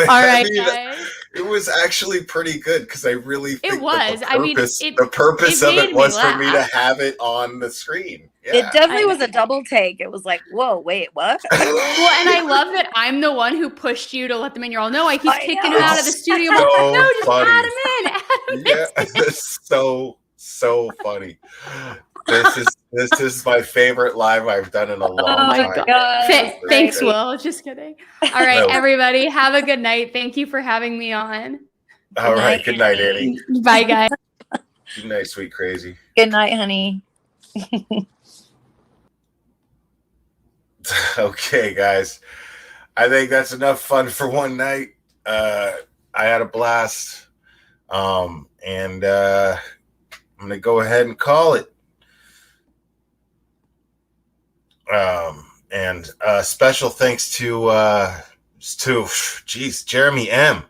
All right, guys.
It was actually pretty good because I really think
it was.
The purpose of it was for me to have it on the screen. Yeah.
It definitely was a double take. It was like, whoa, wait, what?
Well, and I love that I'm the one who pushed you to let them in. You're all, no, I keep kicking him out of the studio. No, just add him in.
Yeah, So funny. This is my favorite live I've done in a long time.
God.
Thanks, Will. Just kidding. All right, everybody, have a good night. Thank you for having me on.
All right. Good night, Annie.
Bye, guys.
Good night, sweet crazy.
Good night, honey.
Okay, guys. I think that's enough fun for one night. I had a blast. And I'm gonna go ahead and call it. And special thanks to Jeremy M,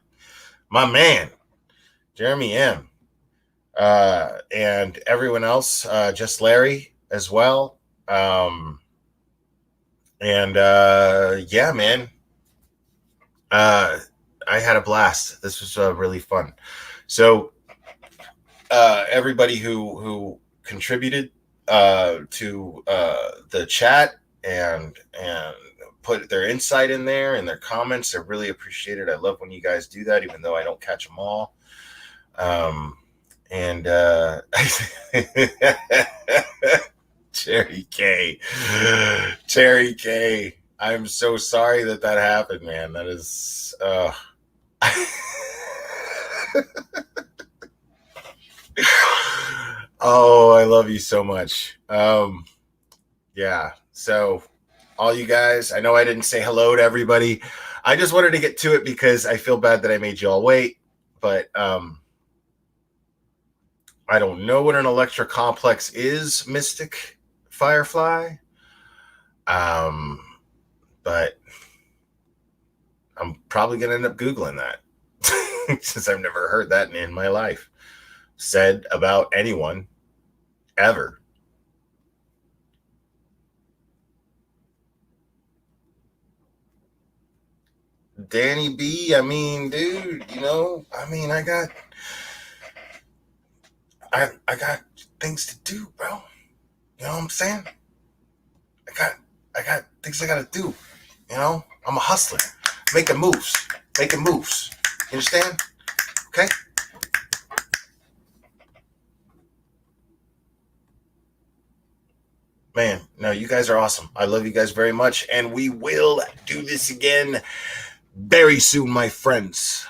my man, Jeremy M, and everyone else, just Larry as well. Yeah, man. I had a blast. This was really fun. So everybody who contributed to the chat and put their insight in there and their comments, I really appreciate it. I love when you guys do that, even though I don't catch them all. Terry K, I'm so sorry that happened, man. That is oh, I love you so much. Yeah. So all you guys, I know I didn't say hello to everybody. I just wanted to get to it because I feel bad that I made you all wait, but I don't know what an electro complex is, Mystic Firefly. But I'm probably going to end up Googling that since I've never heard that in my life said about anyone ever. Danny B, I mean, dude, I got things to do, bro. You know what I'm saying? I got things I gotta do. I'm a hustler, making moves. You understand? Okay. Man, no, you guys are awesome. I love you guys very much, and we will do this again very soon, my friends.